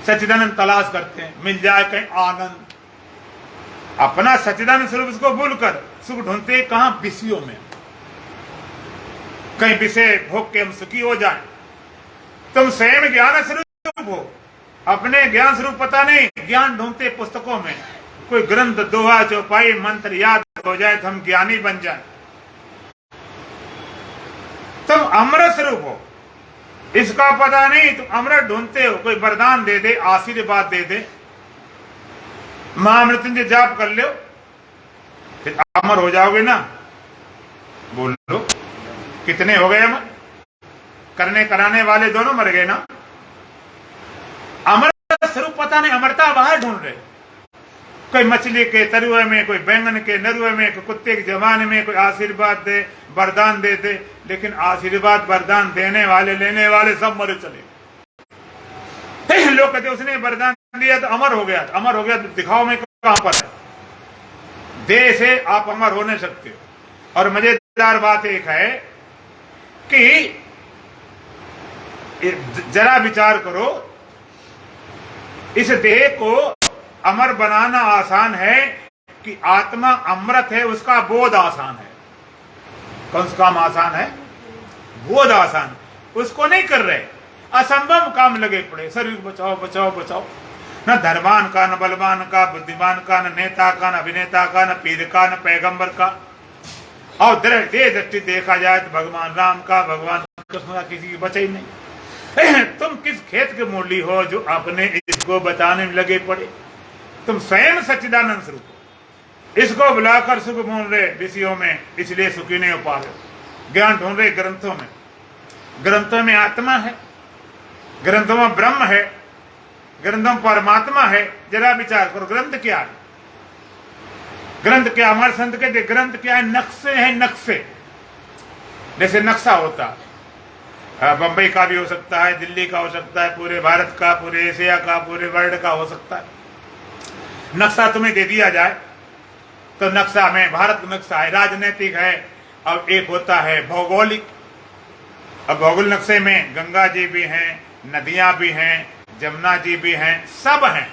सच्चिदानंद तलाश करते हैं, मिल जाए कहीं आनंद। अपना सच्चिदानंद स्वरूप उसको भूलकर सुख ढूंढते कहां? विषयों में। कहीं विषय भोग के हम सुखी हो जाए। तुम स्वयं ज्ञान स्वरूप हो, अपने ज्ञान स्वरूप पता नहीं, ज्ञान ढूंढते पुस्तकों में। कोई ग्रंथ, दोहा, चौपाई, मंत्र याद हो जाए तो हम ज्ञानी बन जाए। तुम अमृत स्वरूप हो, इसका पता नहीं, तुम अमृत ढूंढते हो। कोई वरदान दे दे, आशीर्वाद दे दे, महामृत्युंजय जाप कर लो, फिर अमर हो जाओगे ना। बोल लो कितने हो गए अमर? करने कराने वाले दोनों मर गए ना। अमृत स्वरूप पता नहीं, अमरता बाहर ढूंढ रहे। कोई मछली के तरुए में, कोई बैंगन के नरुए में, कोई कुत्ते के जमाने में, कोई आशीर्वाद दे, वरदान दे दे, लेकिन आशीर्वाद वरदान देने वाले लेने वाले सब मरे चले। लोग कहते उसने वरदान दिया तो अमर हो गया, अमर हो गया तो दिखाओ मैं कहां पर है। देह से आप अमर हो नहीं सकते। और मजेदार बात एक है कि जरा विचार करो, इस देह को अमर बनाना आसान है कि आत्मा अमृत है उसका बोध आसान है। कौन सा काम आसान है? बोध आसान। उसको नहीं कर रहे, असंभव काम लगे पड़े। शरीर बचाओ बचाओ बचाओ, न धर्मान का, न बलवान का, बुद्धिमान का, न नेता का, न अभिनेता का, न पीर का, न पैगंबर का। और दे दृष्टि देखा जाए तो भगवान राम का, भगवान कृष्ण का किसी की बचे ही नहीं। तुम किस खेत के मूली हो जो अपने इसको बताने में लगे पड़े? तुम स्वयं सच्चिदानंद स्वरूप हो, इसको बुलाकर सुख ढूंढ रहे विषयों में, इसलिए सुखी नहीं हो पा रहे। ज्ञान ढूंढ रहे ग्रंथों में, ग्रंथों में आत्मा है, ग्रंथों में ब्रह्म है, ग्रंथों में परमात्मा है। जरा विचार करो ग्रंथ क्या है? ग्रंथ क्या? हमारे संत कहते ग्रंथ क्या है? नक्शे हैं, नक्शे। जैसे नक्शा होता है, बंबई का भी हो सकता है, दिल्ली का हो सकता है, पूरे भारत का, पूरे एशिया का, पूरे वर्ल्ड का हो सकता है। नक्शा तुम्हें दे दिया जाए तो नक्शा में भारत का नक्शा है, राजनीतिक है, और एक होता है भौगोलिक। अब भौगोलिक नक्शे में गंगा जी भी हैं, नदियां भी हैं, जमुना जी भी हैं, सब हैं।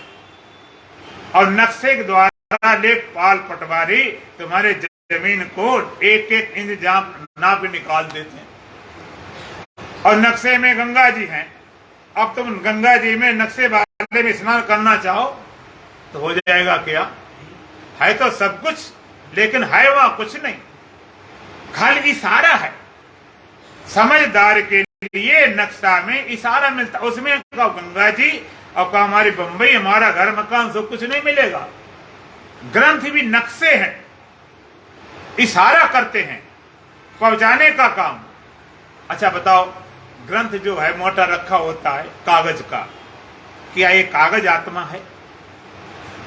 और नक्शे के द्वारा लेखपाल पटवारी तुम्हारे जमीन को एक एक इंच नाप निकाल देते हैं। और नक्शे में गंगा जी हैं, अब तुम गंगा जी में नक्शे वाले में स्नान करना चाहो तो हो जाएगा क्या? है तो सब कुछ, लेकिन है वहां कुछ नहीं, खाली इशारा है। समझदार के लिए नक्शा में इशारा मिलता, उसमें का गंगा जी और का हमारी बंबई, हमारा घर मकान सब कुछ नहीं मिलेगा। ग्रंथ भी नक्शे हैं, इशारा करते हैं, पहुंचाने का काम। अच्छा बताओ, ग्रंथ जो है मोटा रखा होता है कागज का, क्या ये कागज आत्मा है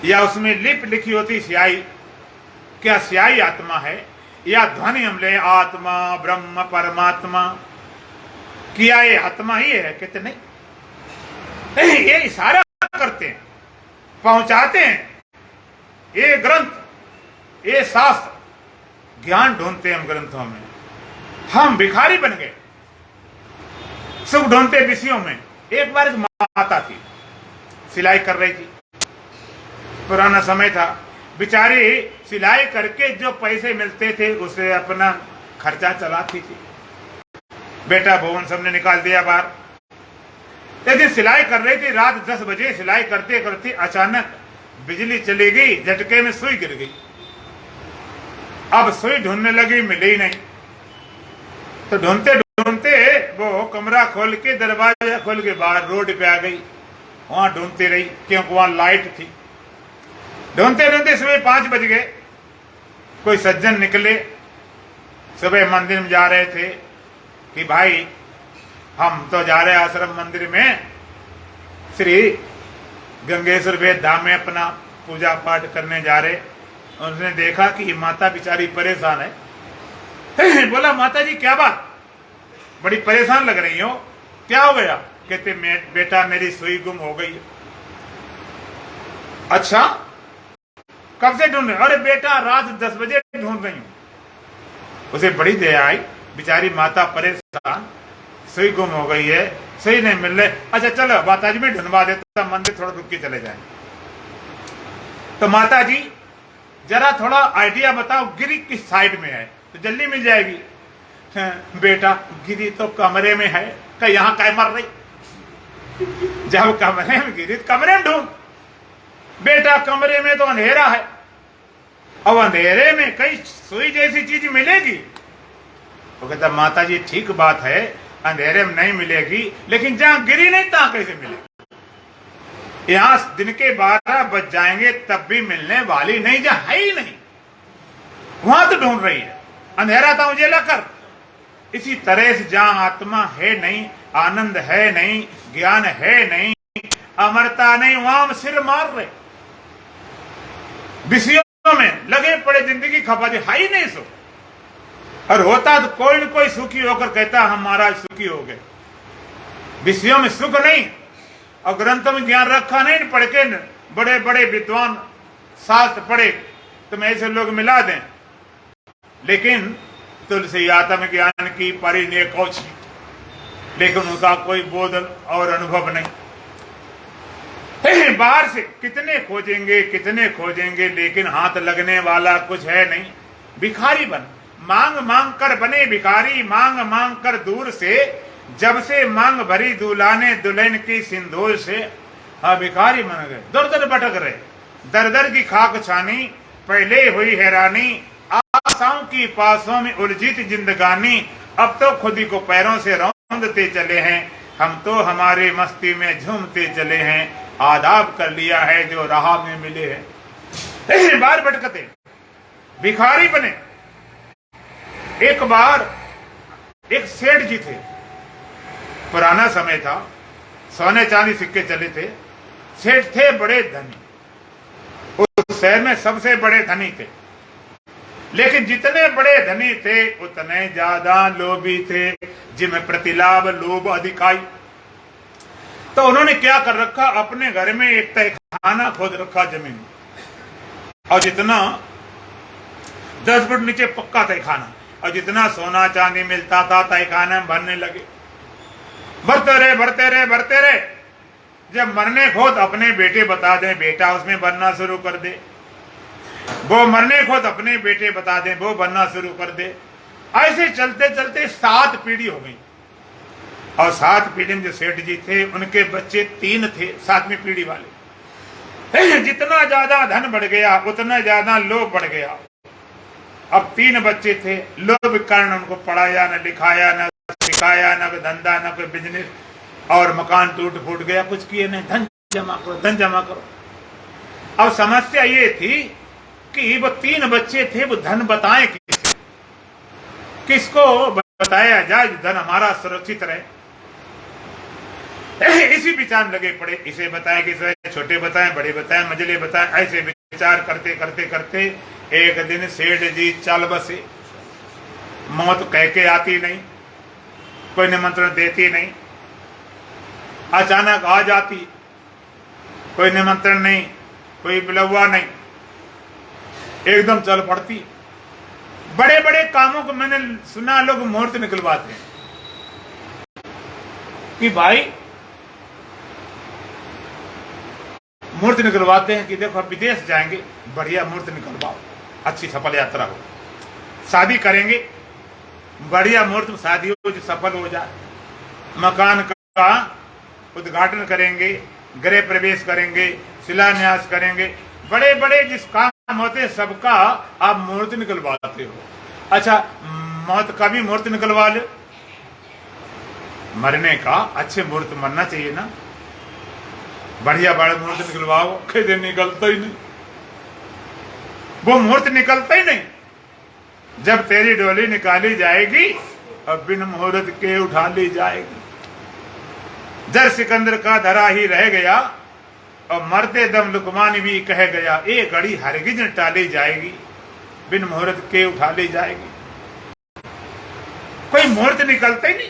या उसमें लिप लिखी होती स्याही, क्या स्याही आत्मा है या ध्वनि हम ले आत्मा ब्रह्म परमात्मा, क्या ये आत्मा ही है? कहते नहीं, ये इशारा करते हैं, पहुंचाते हैं। ये ग्रंथ, ये शास्त्र, ज्ञान ढूंढते हैं हम ग्रंथों में। हम भिखारी बन गए सुख ढूंढते विषयों में। एक बार एक माता थी, सिलाई कर रही थी, पुराना समय था, बेचारी सिलाई करके जो पैसे मिलते थे उसे अपना खर्चा चलाती थी। बेटा भवन सबने निकाल दिया बाहर। एक दिन सिलाई कर रही थी, रात 10 बजे सिलाई करते करते अचानक बिजली चली गई, झटके में सुई गिर गई। अब सुई ढूंढने लगी, मिली ही नहीं, तो ढूंढते ढूंढते वो कमरा खोल के दरवाजा खोल के बाहर रोड पे आ गई। वहां ढूंढती रही क्योंकि वहां लाइट थी। ढूंढते ढूंढते सुबह 5 बज गए। कोई सज्जन निकले, सुबह मंदिर में जा रहे थे कि भाई हम तो जा रहे आश्रम मंदिर में, श्री गंगेश्वर वेद धाम में अपना पूजा पाठ करने जा रहे। उन्होंने देखा कि ये माता बेचारी परेशान है। बोला माता जी क्या बात, बड़ी परेशान लग रही हो, क्या हो गया? कहते बेटा मेरी सुई गुम हो गई। अच्छा कब से ढूंढ रहे? अरे बेटा रात 10 बजे ढूंढ रही हूं। उसे बड़ी दया आई, बेचारी माता परेशान, सुई गुम हो गई है, सुई नहीं मिल रही। अच्छा चलो माता जी में ढूंढवा देता, मंदिर थोड़ा रुक के चले जाए। तो माता जी जरा थोड़ा आइडिया बताओ, गिरी किस साइड में है तो जल्दी मिल जाएगी। बेटा गिरी तो कमरे में है। क्या यहाँ काय मर रही? जब कमरे में गिरी तो कमरे में ढूंढ। बेटा कमरे में तो अंधेरा है, अब अंधेरे में कई सुई जैसी चीज मिलेगी? वो कहता माता जी ठीक बात है, अंधेरे में नहीं मिलेगी, लेकिन जहां गिरी नहीं तहां कैसे मिलेगी? यहां दिन के 12 बज जाएंगे तब भी मिलने वाली नहीं, जहां है ही नहीं वहां तो ढूंढ रही है। अंधेरा था उजेला कर। इसी तरह से जहां आत्मा है नहीं, आनंद है नहीं, ज्ञान है नहीं, अमरता नहीं, वहां हम सिर मार रहे, विषयों में लगे पड़े, जिंदगी खपा दी, है ही नहीं सुख। और होता तो कोई न कोई सुखी होकर कहता हम महाराज सुखी हो गए। विषयों में सुख नहीं और ग्रंथों में ज्ञान रखा नहीं, पढ़ के बड़े बड़े विद्वान शास्त्र पढ़े तो ऐसे लोग मिला दें, लेकिन तुलसी आत्म ज्ञान की परिने कौची, लेकिन उनका कोई बोध और अनुभव नहीं। बाहर से कितने खोजेंगे, लेकिन हाथ लगने वाला कुछ है नहीं। भिखारी बन, मांग मांग कर बने भिखारी, मांग मांग कर दूर से, जब से मांग भरी दुलाने दुल्हन की सिंदूर से। हाँ भिखारी बन गए, दर दर भटक रहे, दर दर की खाक छानी, पहले हुई हैरानी, आशाओं की पासों में उलझी थी जिंदगानी, अब तो खुद ही को पैरों से रौंदते चले हैं, हम तो हमारे मस्ती में झूमते चले हैं, आदाब कर लिया है जो राह में मिले हैं। बार भटकते भिखारी बने। एक बार एक सेठ जी थे, पुराना समय था, सोने चांदी सिक्के चले थे, सेठ थे बड़े धनी, उस शहर में सबसे बड़े धनी थे, लेकिन जितने बड़े धनी थे उतने ज्यादा लोभी थे, जिनमें प्रतिलाभ लोभ अधिकाई। तो उन्होंने क्या कर रखा, अपने घर में एक तहखाना खोद रखा जमीन, और जितना 10 फुट नीचे पक्का तहखाना, और जितना सोना चांदी मिलता था तहखाने में भरने लगे। भरते रहे, जब मरने खोद अपने बेटे बता दें बेटा उसमें भरना शुरू कर दे, वो मरने खुद अपने बेटे बता दें वो बनना शुरू कर दे। ऐसे चलते चलते 7 पीढ़ी हो गई, और 7 पीढ़ी में जो सेठ जी थे उनके बच्चे 3 थे 7वीं पीढ़ी वाले। जितना ज्यादा धन बढ़ गया उतना ज्यादा लोभ बढ़ गया। अब 3 बच्चे थे, लोभ के कारण उनको पढ़ाया न लिखाया न सिखाया, न कोई धंधा न कोई बिजनेस, और मकान टूट फूट गया, कुछ किए नहीं, धन जमा करो। अब समस्या ये थी कि वो 3 बच्चे थे, वो धन बताएं किसको बताया जाए धन हमारा सुरक्षित रहे। इसी विचार में लगे पड़े, इसे बताएं कि छोटे बताएं, बड़े बताएं, मजले बताएं, ऐसे विचार करते करते करते एक दिन सेठ जी चल बसे। मौत कह के आती नहीं, कोई निमंत्रण देती नहीं, अचानक आ जाती, कोई निमंत्रण नहीं, कोई बुलवा नहीं, एकदम चल पड़ती। बड़े बड़े कामों को मैंने सुना लोग मुहूर्त निकलवाते हैं कि भाई मुहूर्त निकलवाते हैं कि देखो अब विदेश जाएंगे, बढ़िया मुहूर्त निकलवाओ, अच्छी सफल यात्रा हो। शादी करेंगे, बढ़िया मुहूर्त में शादी हो जो सफल हो जाए। मकान का उद्घाटन करेंगे, गृह प्रवेश करेंगे, शिलान्यास करेंगे, बड़े बड़े जिस काम होते सबका आप मुहूर्त निकलवाते हो। अच्छा, मौत का भी मुहूर्त निकलवा लो। मरने का अच्छे मुहूर्त मरना चाहिए ना, बढ़िया बड़ा मुहूर्त निकलवाओ, कैसे निकलता ही नहीं, वो मुहूर्त निकलता ही नहीं। जब तेरी डोली निकाली जाएगी और बिन मुहूर्त के उठा ली जाएगी। जर सिकंदर का धरा ही रह गया और मरते दम लुकमान भी कह गया, ये घड़ी हरगिज न टाली जाएगी, बिन मुहूर्त के उठा ली जाएगी। कोई मुहूर्त निकलता ही नहीं।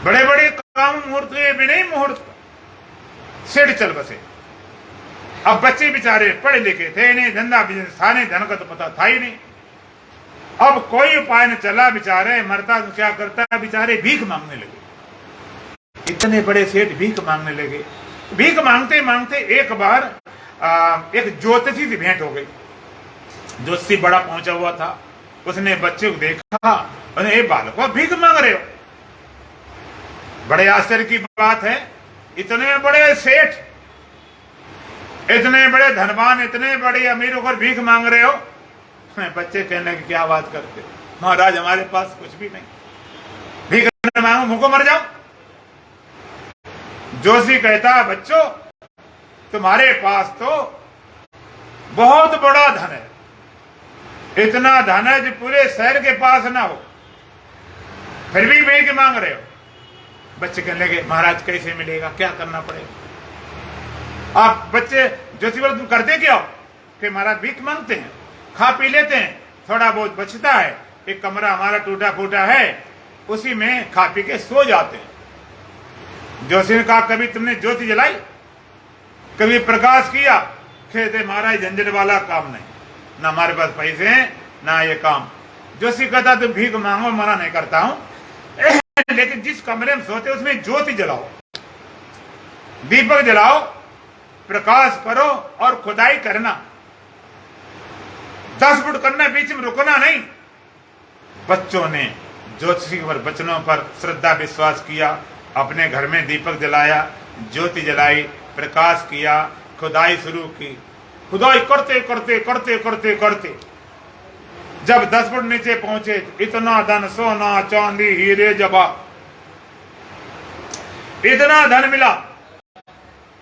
बड़े बड़े काम मुहूर्त हुए भी नहीं, मुहूर्त सेठ चल बसे। अब बच्चे बेचारे पढ़े लिखे थे नहीं, धंधा बिजनेस था नहीं, धन का तो पता था ही नहीं। अब कोई उपाय न चला, बेचारे मरता तो क्या करता, बेचारे भीख मांगने लगे। इतने बड़े सेठ भीख मांगने लगे। भीख मांगते मांगते एक बार एक ज्योतिषी से भेंट हो गई। ज्योतिषी बड़ा पहुंचा हुआ था, उसने बच्चे को देखा, ए बालक भीख मांग रहे हो, बड़े आश्चर्य की बात है, इतने बड़े सेठ, इतने बड़े धनवान, इतने बड़े अमीर होकर भीख मांग रहे हो। बच्चे कहने की क्या बात करते, महाराज हमारे पास कुछ भी नहीं, भीख मांगो मुझको मर जाओ। जोशी कहता, बच्चों तुम्हारे पास तो बहुत बड़ा धन है, इतना धन है जो पूरे शहर के पास ना हो, फिर भी भीख मांग रहे हो। बच्चे कहने लगे, महाराज कैसे मिलेगा, क्या करना पड़ेगा। आप बच्चे ज्योति बोले, तुम करते क्या हो कि महाराज भीख मांगते हैं, खा पी लेते हैं, थोड़ा बहुत बचता है, एक कमरा हमारा टूटा फूटा है, उसी में खा पी के सो जाते हैं। जोशी ने कहा, कभी तुमने ज्योति जलाई, कभी प्रकाश किया? कहते महाराज झंझट वाला काम नहीं, ना हमारे पास पैसे हैं ना ये काम। जोशी कहता, तुम भीख मांगो, मना नहीं करता हूं, लेकिन जिस कमरे में सोते उसमें ज्योति जलाओ, दीपक जलाओ, प्रकाश करो और खुदाई करना, 10 फुट करना, बीच में रुकना नहीं। बच्चों ने ज्योतिषी पर वचनों पर श्रद्धा विश्वास किया, अपने घर में दीपक जलाया, ज्योति जलाई, प्रकाश किया, खुदाई शुरू की। खुदाई करते करते करते करते करते जब 10 फुट नीचे पहुंचे, इतना धन, सोना चांदी हीरे जवाहर, इतना धन मिला,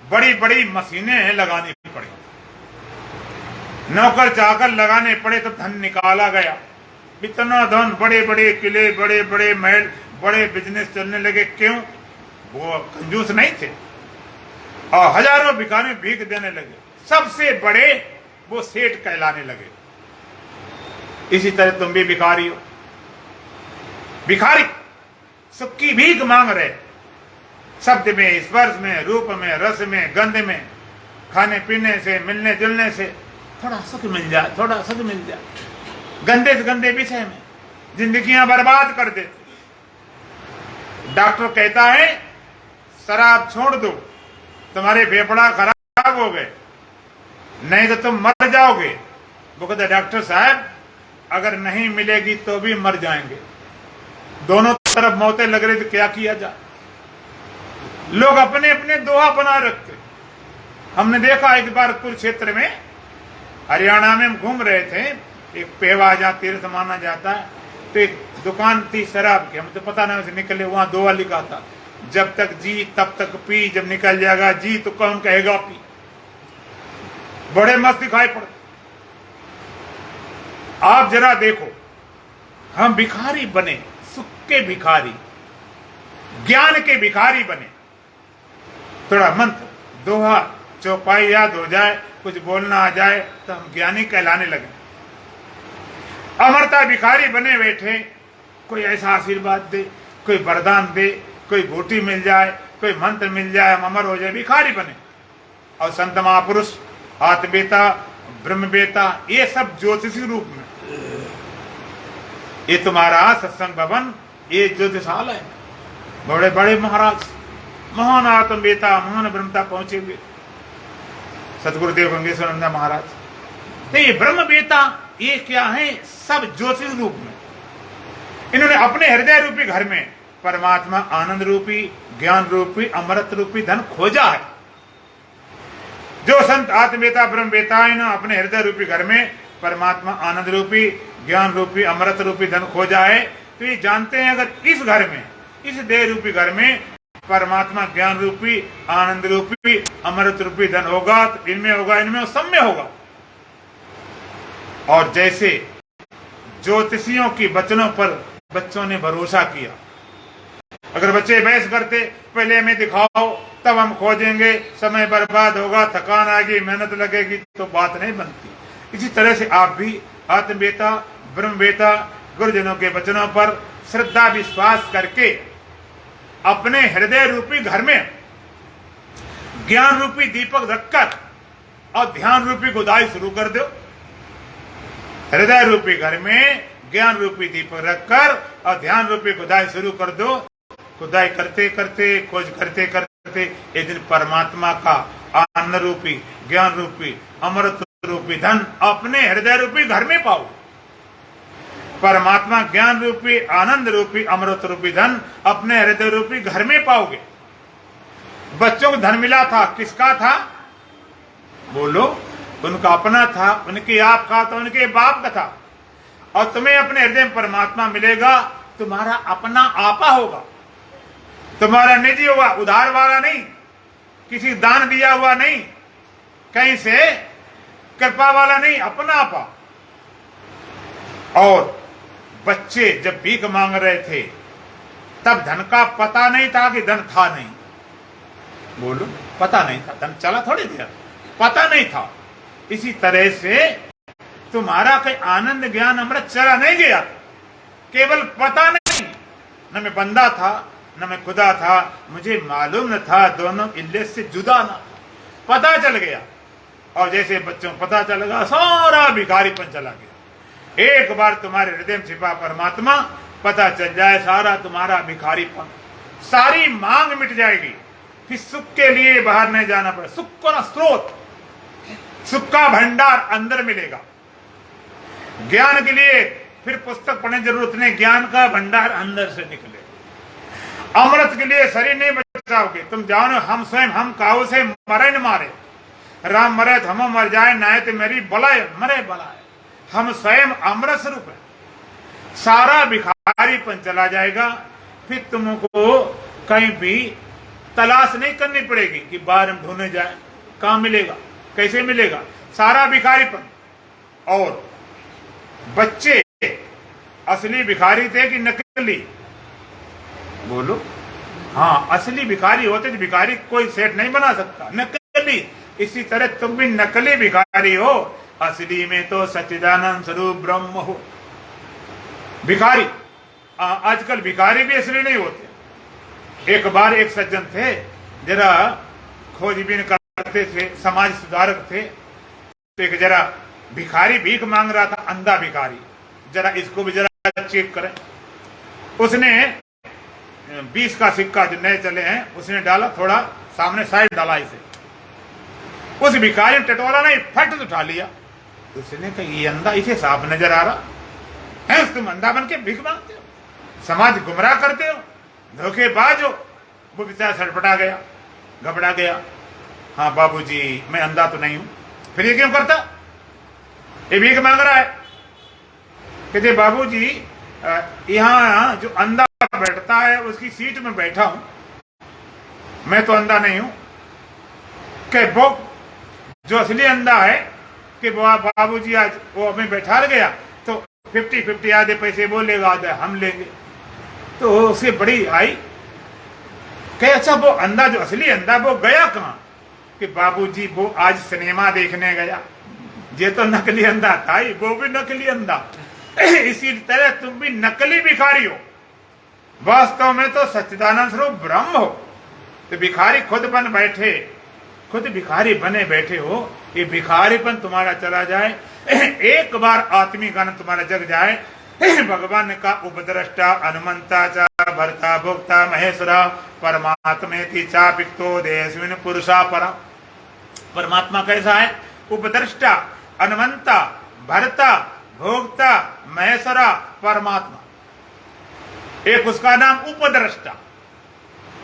बड़ी बड़ी मशीनें लगानी पड़ी, नौकर चाकर लगाने पड़े तो धन निकाला गया। इतना धन, बड़े बड़े किले, बड़े बड़े महल, बड़े बिजनेस चलने लगे। क्यों? वो कंजूस नहीं थे और हजारों भिखारी भीख देने लगे। सबसे बड़े वो सेठ कहलाने लगे। इसी तरह तुम भी भिखारी हो, भिखारी सबकी भीख मांग रहे, शब्द में, स्पर्श में, रूप में, रस में, गंध में, खाने पीने से, मिलने जुलने से थोड़ा सुख मिल जाए, थोड़ा सुख मिल जाए, गंदे से गंदे विषय में जिंदगियां बर्बाद कर देते। डॉक्टर कहता है शराब छोड़ दो, तुम्हारे फेफड़ा खराब हो गए, नहीं तो तुम मर जाओगे। वो कहता, डॉक्टर साहब अगर नहीं मिलेगी तो भी मर जाएंगे, दोनों तरफ मौतें लग रही तो क्या किया जाए। लोग अपने अपने दोहा बना रखते। हमने देखा एक बार कुरुक्षेत्र में, हरियाणा में हम घूम रहे थे, एक पेवा जहाँ तीर्थ माना जाता है, तो एक दुकान थी शराब की, हम तो पता नहीं उसे निकले, वहां दोहा लिखा था, जब तक जी तब तक पी, जब निकल जाएगा जी तो कौन कहेगा पी। बड़े मस्त दिखाई पड़ते। आप जरा देखो, हम भिखारी बने, सुख के भिखारी, ज्ञान के भिखारी बने। थोड़ा मंत्र, दोहा, चौपाई याद हो जाए, कुछ बोलना आ जाए तो हम ज्ञानी कहलाने लगे। अमरता भिखारी बने बैठे, कोई ऐसा आशीर्वाद दे, कोई वरदान दे, कोई बूटी मिल जाए, कोई मंत्र मिल जाए, हम अमर हो जाए, भिखारी बने। और संत महापुरुष, आत्मवेता, ब्रह्मवेता, ये सब ज्योतिषी रूप में। ये तुम्हारा सत्संग भवन, ये ज्योतिषालय है। बड़े बड़े महाराज, महान आत्मवेता, महान ब्रह्मता पहुंचे हुए सतगुरुदेव गंगेश्वरानंद महाराज। तो ये ब्रह्मवेता ये क्या है? सब ज्योतिष रूप में। इन्होंने अपने हृदय रूपी घर में परमात्मा आनंद रूपी, ज्ञान रूपी, अमृत रूपी धन खोजा है। जो संत आत्मवेता ब्रह्मवेता ने अपने हृदय रूपी घर में परमात्मा आनंद रूपी, ज्ञान रूपी, अमृत रूपी धन खोजा है, तो ये जानते हैं अगर इस घर में, इस देह रूपी घर में परमात्मा ज्ञान रूपी, आनंद रूपी, अमृत रूपी धन होगा तो इनमें होगा, इनमें सब में होगा। और जैसे ज्योतिषियों की वचनों पर बच्चों ने भरोसा किया, अगर बच्चे बहस करते पहले हमें दिखाओ तब हम खोजेंगे, समय बर्बाद होगा, थकान आएगी, मेहनत लगेगी, तो बात नहीं बनती। इसी तरह से आप भी आत्मवेता ब्रह्मवेता गुरुजनों के वचनों पर श्रद्धा विश्वास करके अपने हृदय रूपी घर में ज्ञान रूपी दीपक रखकर और ध्यान रूपी खुदाई शुरू कर दो। हृदय रूपी घर में ज्ञान रूपी दीपक रखकर और ध्यान रूपी खुदाई शुरू कर दो। खुदाई करते करते, खोज करते करते एक दिन परमात्मा का आनंद रूपी, ज्ञान रूपी, अमृत रूपी धन अपने हृदय रूपी घर में पाओ। परमात्मा ज्ञान रूपी, आनंद रूपी, अमृत रूपी धन अपने हृदय रूपी घर में पाओगे। बच्चों को धन मिला था, किसका था? बोलो, उनका अपना था, उनके आप का था, उनके बाप का था। और तुम्हें अपने हृदय में परमात्मा मिलेगा, तुम्हारा अपना आपा होगा, तुम्हारा निजी होगा, उधार वाला नहीं, किसी दान दिया हुआ नहीं, कहीं से कृपा वाला नहीं, अपना आपा। और बच्चे जब भीख मांग रहे थे तब धन का पता नहीं था कि धन था नहीं। बोलो, पता नहीं था, धन चला थोड़ी देर, पता नहीं था। इसी तरह से तुम्हारा कोई आनंद ज्ञान अमृत चला नहीं गया, केवल पता नहीं। न मैं बंदा था, न मैं खुदा था, मुझे मालूम न था, दोनों इल्लत से जुदा ना, पता चल गया। और जैसे बच्चों को पता चल गया, सारा भिखारीपन चला गया। एक बार तुम्हारे हृदय में छिपा परमात्मा पता चल जाए, सारा तुम्हारा भिखारीपन, सारी मांग मिट जाएगी। फिर सुख के लिए बाहर नहीं जाना पड़े, सुख का स्रोत, सुख का भंडार अंदर मिलेगा। ज्ञान के लिए फिर पुस्तक पढ़ने की जरूरत नहीं, ज्ञान का भंडार अंदर से निकले। अमृत के लिए शरीर नहीं बचाओगे, तुम जानो हम स्वयं, हम काहू से मरे न मारे, राम मरे तो हम मर जाए, नाय तो मेरी बलाए मरे बलाए। हम स्वयं अमृत स्वरूप है, सारा भिखारीपन चला जाएगा। फिर तुमको कहीं भी तलाश नहीं करनी पड़ेगी कि बाहर हम ढूंढने जाए, कहां मिलेगा, कैसे मिलेगा, सारा भिखारीपन। और बच्चे असली भिखारी थे कि नकली? बोलो, हाँ, असली भिखारी होते तो भिखारी कोई सेठ नहीं बना सकता, नकली। इसी तरह तुम भी नकली भिखारी हो, असली में तो सच्चिदानंद स्वरूप ब्रह्म हो। भिखारी, आजकल भिखारी भी असली नहीं होते। एक बार एक सज्जन थे, जरा खोजबीन करते थे, समाज सुधारक थे, तो एक जरा भिखारी भीख मांग रहा था, अंधा भिखारी, जरा इसको भी जरा चेक करें। उसने 20 का सिक्का जो नए चले हैं उसने डाला, थोड़ा सामने साइड डाला, इसे उस भिखारी ने टटोला नहीं, फट से उठा लिया। उसने कहा, ये अंधा, इसे साफ नजर आ रहा है, तुम अंधा बन के भीख मांगते हो, समाज गुमराह करते हो, धोखेबाज हो। वो बेचारा सड़पटा गया, घबरा गया। हाँ बाबूजी, मैं अंधा तो नहीं हूं। फिर ये क्यों करता, ये भीख मांग रहा है? कहते बाबूजी, यहाँ जो अंधा बैठता है उसकी सीट में बैठा हूं, मैं तो अंधा नहीं हूं। कि वो जो असली अंधा है कि बाबूजी आज वो हमें बैठा गया तो 50-50 आधे पैसे वो लेगा, आधे हम लेंगे। तो उसे बड़ी आई, कहे अच्छा वो अंधा जो असली अंधा वो गया कहाँ? कि बाबूजी वो आज सिनेमा देखने गया। ये तो नकली अंधा था ही, वो भी नकली अंधा। इसी तरह तुम भी नकली भिखारी हो, वास्तव में तो सच्चिदानंद स्वरूप ब्रह्म हो। तो भिखारी खुद बन बैठे, खुद भिखारी बने बैठे हो। ये भिखारीपन तुम्हारा चला जाए, एक बार आत्मी ज्ञान तुम्हारा जग जाए, भगवान का उपद्रष्टा अनुमंता चा भर्ता भोक्ता महेश्वरा परमात्मेति चापिक्तो देशविन पुरुषा परा। परमात्मा कैसा है? उपद्रष्टा, अनुमंता, भर्ता, भोक्ता, महेश्वरा, परमात्मा। एक उसका नाम उपद्रष्टा,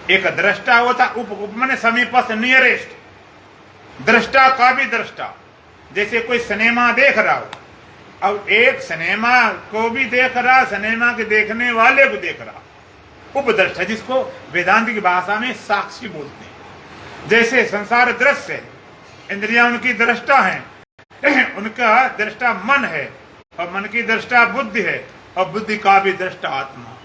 एक दृष्टा होता। उप माने समीपस्थ, नियरेस्ट। दृष्टा का भी दृष्टा, जैसे कोई सिनेमा देख रहा हो, अब एक सिनेमा को भी देख रहा, सिनेमा के देखने वाले को देख रहा। उपदृष्टा, जिसको वेदांत की भाषा में साक्षी बोलते हैं। जैसे संसार दृश्य है, इंद्रियां उनकी दृष्टा हैं, उनका दृष्टा मन है, और मन की दृष्टा बुद्धि है, और बुद्धि का भी दृष्टा आत्मा।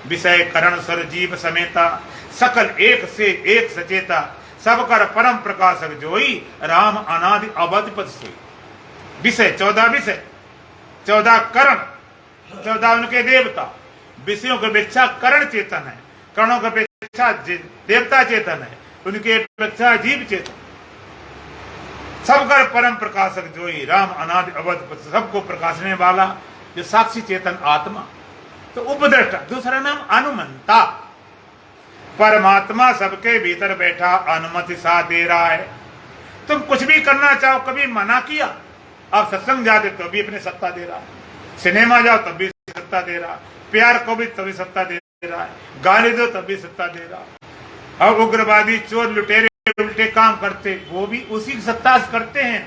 विषय करण सर जीव समेता, सकल एक से एक सचेता, सब कर परम प्रकाशक जोई, राम अनादि अवधि पद सोई। विषय 14 विषय, 14 करण, 14 उनके देवता। विषयों की अपेक्षा करण चेतन है, करणों की अपेक्षा देवता चेतन है, उनके अपेक्षा जीव चेतन। सबकर परम प्रकाशक जोई, राम अनादि अवधि, सबको प्रकाशने वाला जो साक्षी चेतन आत्मा। तो उपद्रष्टा। दूसरा नाम अनुमंता, परमात्मा सबके भीतर बैठा अनुमति सा दे रहा है। तुम कुछ भी करना चाहो, कभी मना किया? आप सत्संग जाते तो भी अपने सत्ता दे रहा है, सिनेमा जाओ तब भी सत्ता दे रहा है, प्यार को भी तभी सत्ता दे रहा है, गाली दो तब भी सत्ता दे रहा है। और उग्रवादी, चोर, लुटेरे उल्टे काम करते, वो भी उसी सत्ता से करते हैं।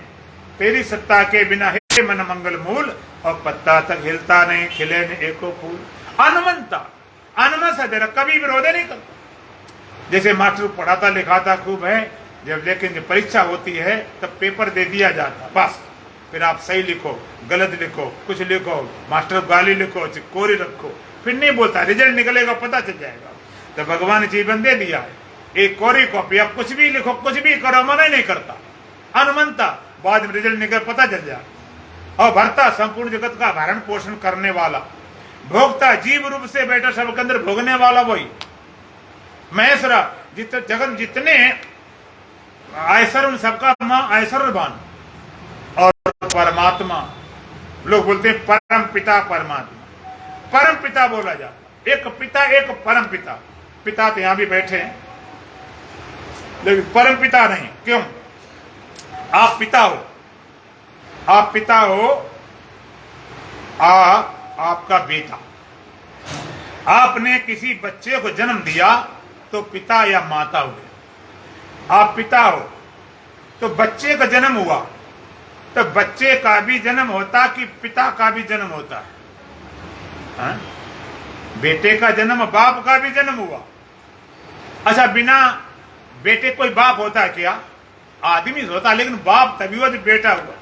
तेरी सत्ता के बिना हे मन मंगल मूल, और पत्ता तक हिलता नहीं, खिले न एको फूल। अनुमंता, अनुमत से दे रहा, कभी विरोध नहीं करता। जैसे मास्टर पढ़ाता लिखाता खूब है, जब लेकिन जब परीक्षा होती है तब पेपर दे दिया जाता, बस फिर आप सही लिखो, गलत लिखो, कुछ लिखो, मास्टर गाली लिखो, कोरी रखो, फिर नहीं बोलता, रिजल्ट निकलेगा पता चल जाएगा। तो भगवान ने जीवन दे दिया है, एक कोरी कॉपी, आप कुछ भी लिखो, कुछ भी करो, मना नहीं करता। अनुमंता, बाद में रिजल्ट निकल पता चल जाए। और भरता, संपूर्ण जगत का भरण पोषण करने वाला। भोक्ता, जीव रूप से बैठा सबके अंदर भोगने वाला वही। महेश्वरा, जगत जितने ऐश्वर्य उन सबका मां ऐश्वर्यवान। और परमात्मा, लोग बोलते हैं परम पिता परमात्मा, परम पिता बोला जाता। एक पिता, एक परम पिता। पिता तो यहां भी बैठे हैं, लेकिन परम पिता नहीं। क्यों? आप पिता हो, आप पिता हो, आपका बेटा। आपने किसी बच्चे को जन्म दिया तो पिता या माता हुए। आप पिता हो तो बच्चे का जन्म हुआ, तो बच्चे का भी जन्म होता कि पिता का भी जन्म होता है? हाँ? बेटे का जन्म, बाप का भी जन्म हुआ। अच्छा, बिना बेटे कोई बाप होता है क्या? आदमी होता, लेकिन बाप तभी हुआ जब बेटा हुआ।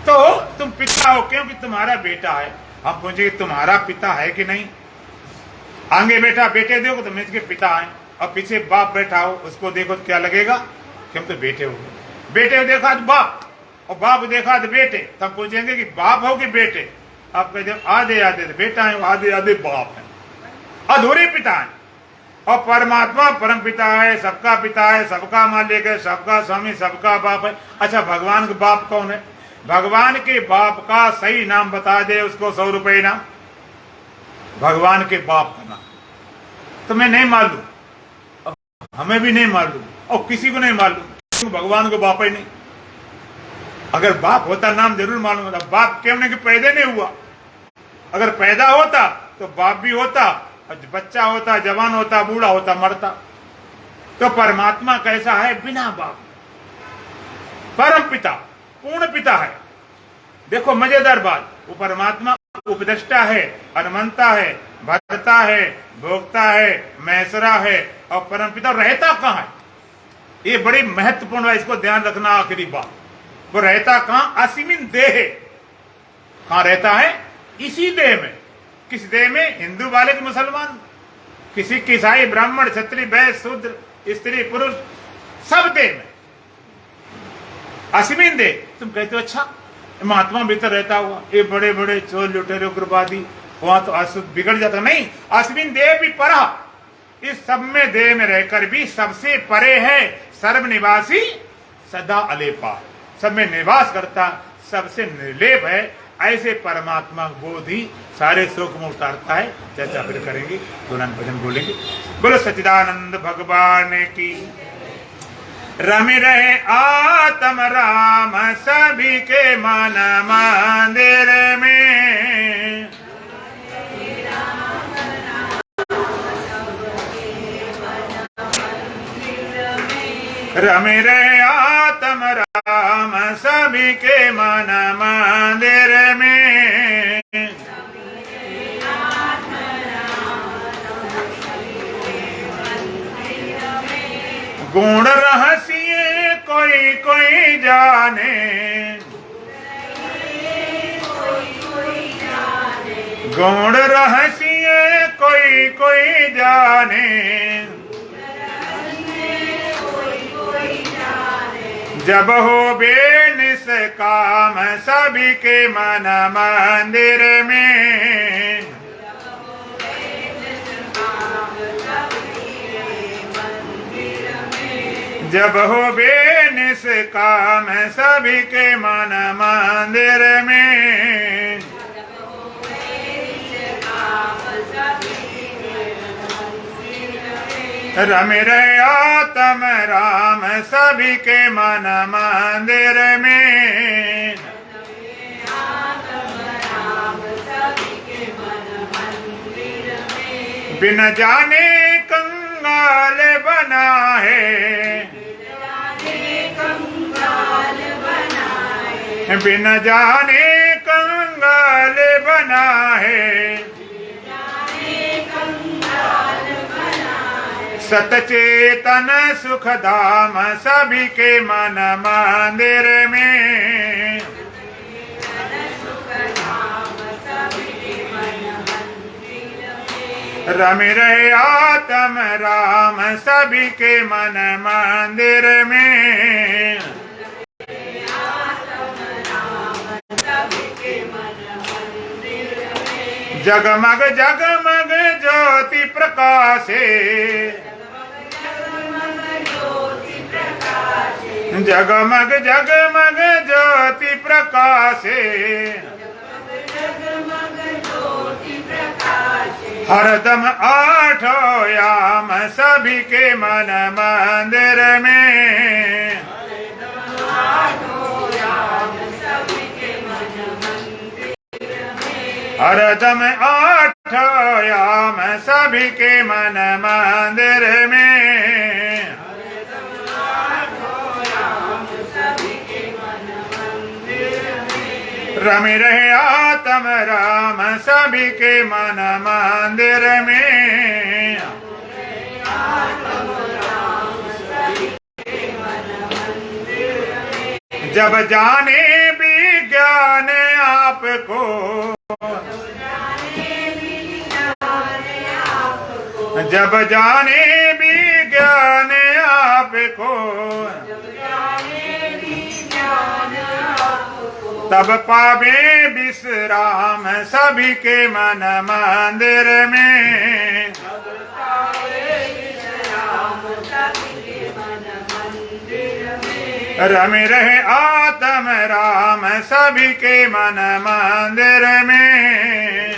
तो तुम पिता हो क्योंकि तुम्हारा बेटा है। हम पूछेंगे तुम्हारा पिता है कि नहीं? आगे बेटा बेटे देखो तो इसके पिता है, और पीछे बाप बैठा हो उसको देखो तो क्या लगेगा कि हम तो बेटे हो गए। बेटे देखा तो बाप, और बाप देखा तो बेटे, तब पूछेंगे कि बाप हो कि बेटे? आप कहते आधे आधे बेटा है, आधे आधे बाप है, अधूरे पिता है। और परमात्मा परम पिता है, सबका पिता है, सबका मालिक है, सबका स्वामी, सबका बाप है। अच्छा, भगवान का बाप कौन है? भगवान के बाप का सही नाम बता दे, उसको 100 रुपये इनाम। भगवान के बाप का नाम तुम्हें नहीं मालूम, हमें भी नहीं मालूम, और किसी को नहीं मालूम, क्योंकि भगवान को बाप ही नहीं। अगर बाप होता नाम जरूर मालूम होता। बाप क्यों नहीं कि पैदा नहीं हुआ? अगर पैदा होता तो बाप भी होता, बच्चा होता, जवान होता, बूढ़ा होता, मरता। तो परमात्मा कैसा है? बिना बाप, परम पिता, पूर्ण पिता है। देखो मजेदार बात, वो परमात्मा उपदेष्टा है, अनुमंता है, भरता है, भोक्ता है, महेश्वरा है, और परम पिता रहता कहाँ है? ये बड़ी महत्वपूर्ण है, इसको ध्यान रखना। आखिरी बात, वो रहता कहाँ? असीमित देह। कहाँ रहता है? इसी देह में। किस देह में? हिंदू वाले कि मुसलमान? किसी की ईसाई, ब्राह्मण, क्षत्रिय, वैश्य, शूद्र, स्त्री, पुरुष, सब देह में असीमित दे। तुम कहते हो अच्छा महात्मा भीतर रहता हुआ, ये बड़े बड़े चोर लुटेरे उग्रवादी, वहां तो अशुद्ध बिगड़ जाता। नहीं, असीमित देह भी परा, इस सब में देह में रहकर भी सबसे परे है, सर्वनिवासी सदा अलेपा, सब में निवास करता, सबसे निर्लेप है। ऐसे परमात्मा बोध ही सारे शोक में उतारता है। चर्चा फिर करेंगे, गुणान भजन बोलेंगे। बोलो सच्चिदानंद भगवान की। रम रहे आत्म राम सभी के मन मंदिर में, रम रहे आत्म राम सभी के मन मंदिर में, गुण रहस्य कोई कोई जाने, गुण रहस्य कोई कोई जाने, जब हो बेनिष्काम सभी के मन मंदिर में, जब हो बेनिष्काम सभी के मन मंदिर में, रम रहे आत्म राम सभी के मन मंदिर में, बिन जाने कंगाल बना है, बिन जाने कंगाल बना है, सतचेतन सुख धाम सभी के मन मंदिर में, रम रहे आत्म राम सभी के मन मंदिर में, जगमग जगमग ज्योति प्रकाशे, जगमग जगमग ज्योति प्रकाशे, हरदम आठों याम सभी के मन मंदिर में, हरदम आठों याम सभी के मन मंदिर में, रम रहे आत्म राम सभी के मन मंदिर में, जब जाने विज्ञान आपको, जब जाने विज्ञान आपको, तब पावे विश्राम सभी के मन मंदिर में, रम रहे आत्म राम सभी के मन मंदिर में,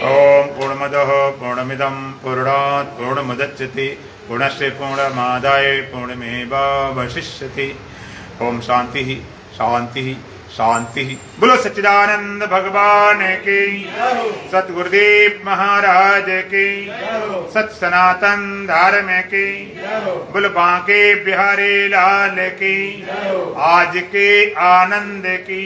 ओम पूर्णमदः पूर्णमिदं पूर्णात् पूर्णमुदच्यते पूर्णस्य पूर्णमादाय पूर्णमेवावशिष्यते। ओम शांति शांति शांति। बोलो सच्चिदानंद भगवान की, सतगुरुदेव महाराज की, सत सनातन धर्म की, बोलो बांके बिहारी लाल की, आज के आनंद की।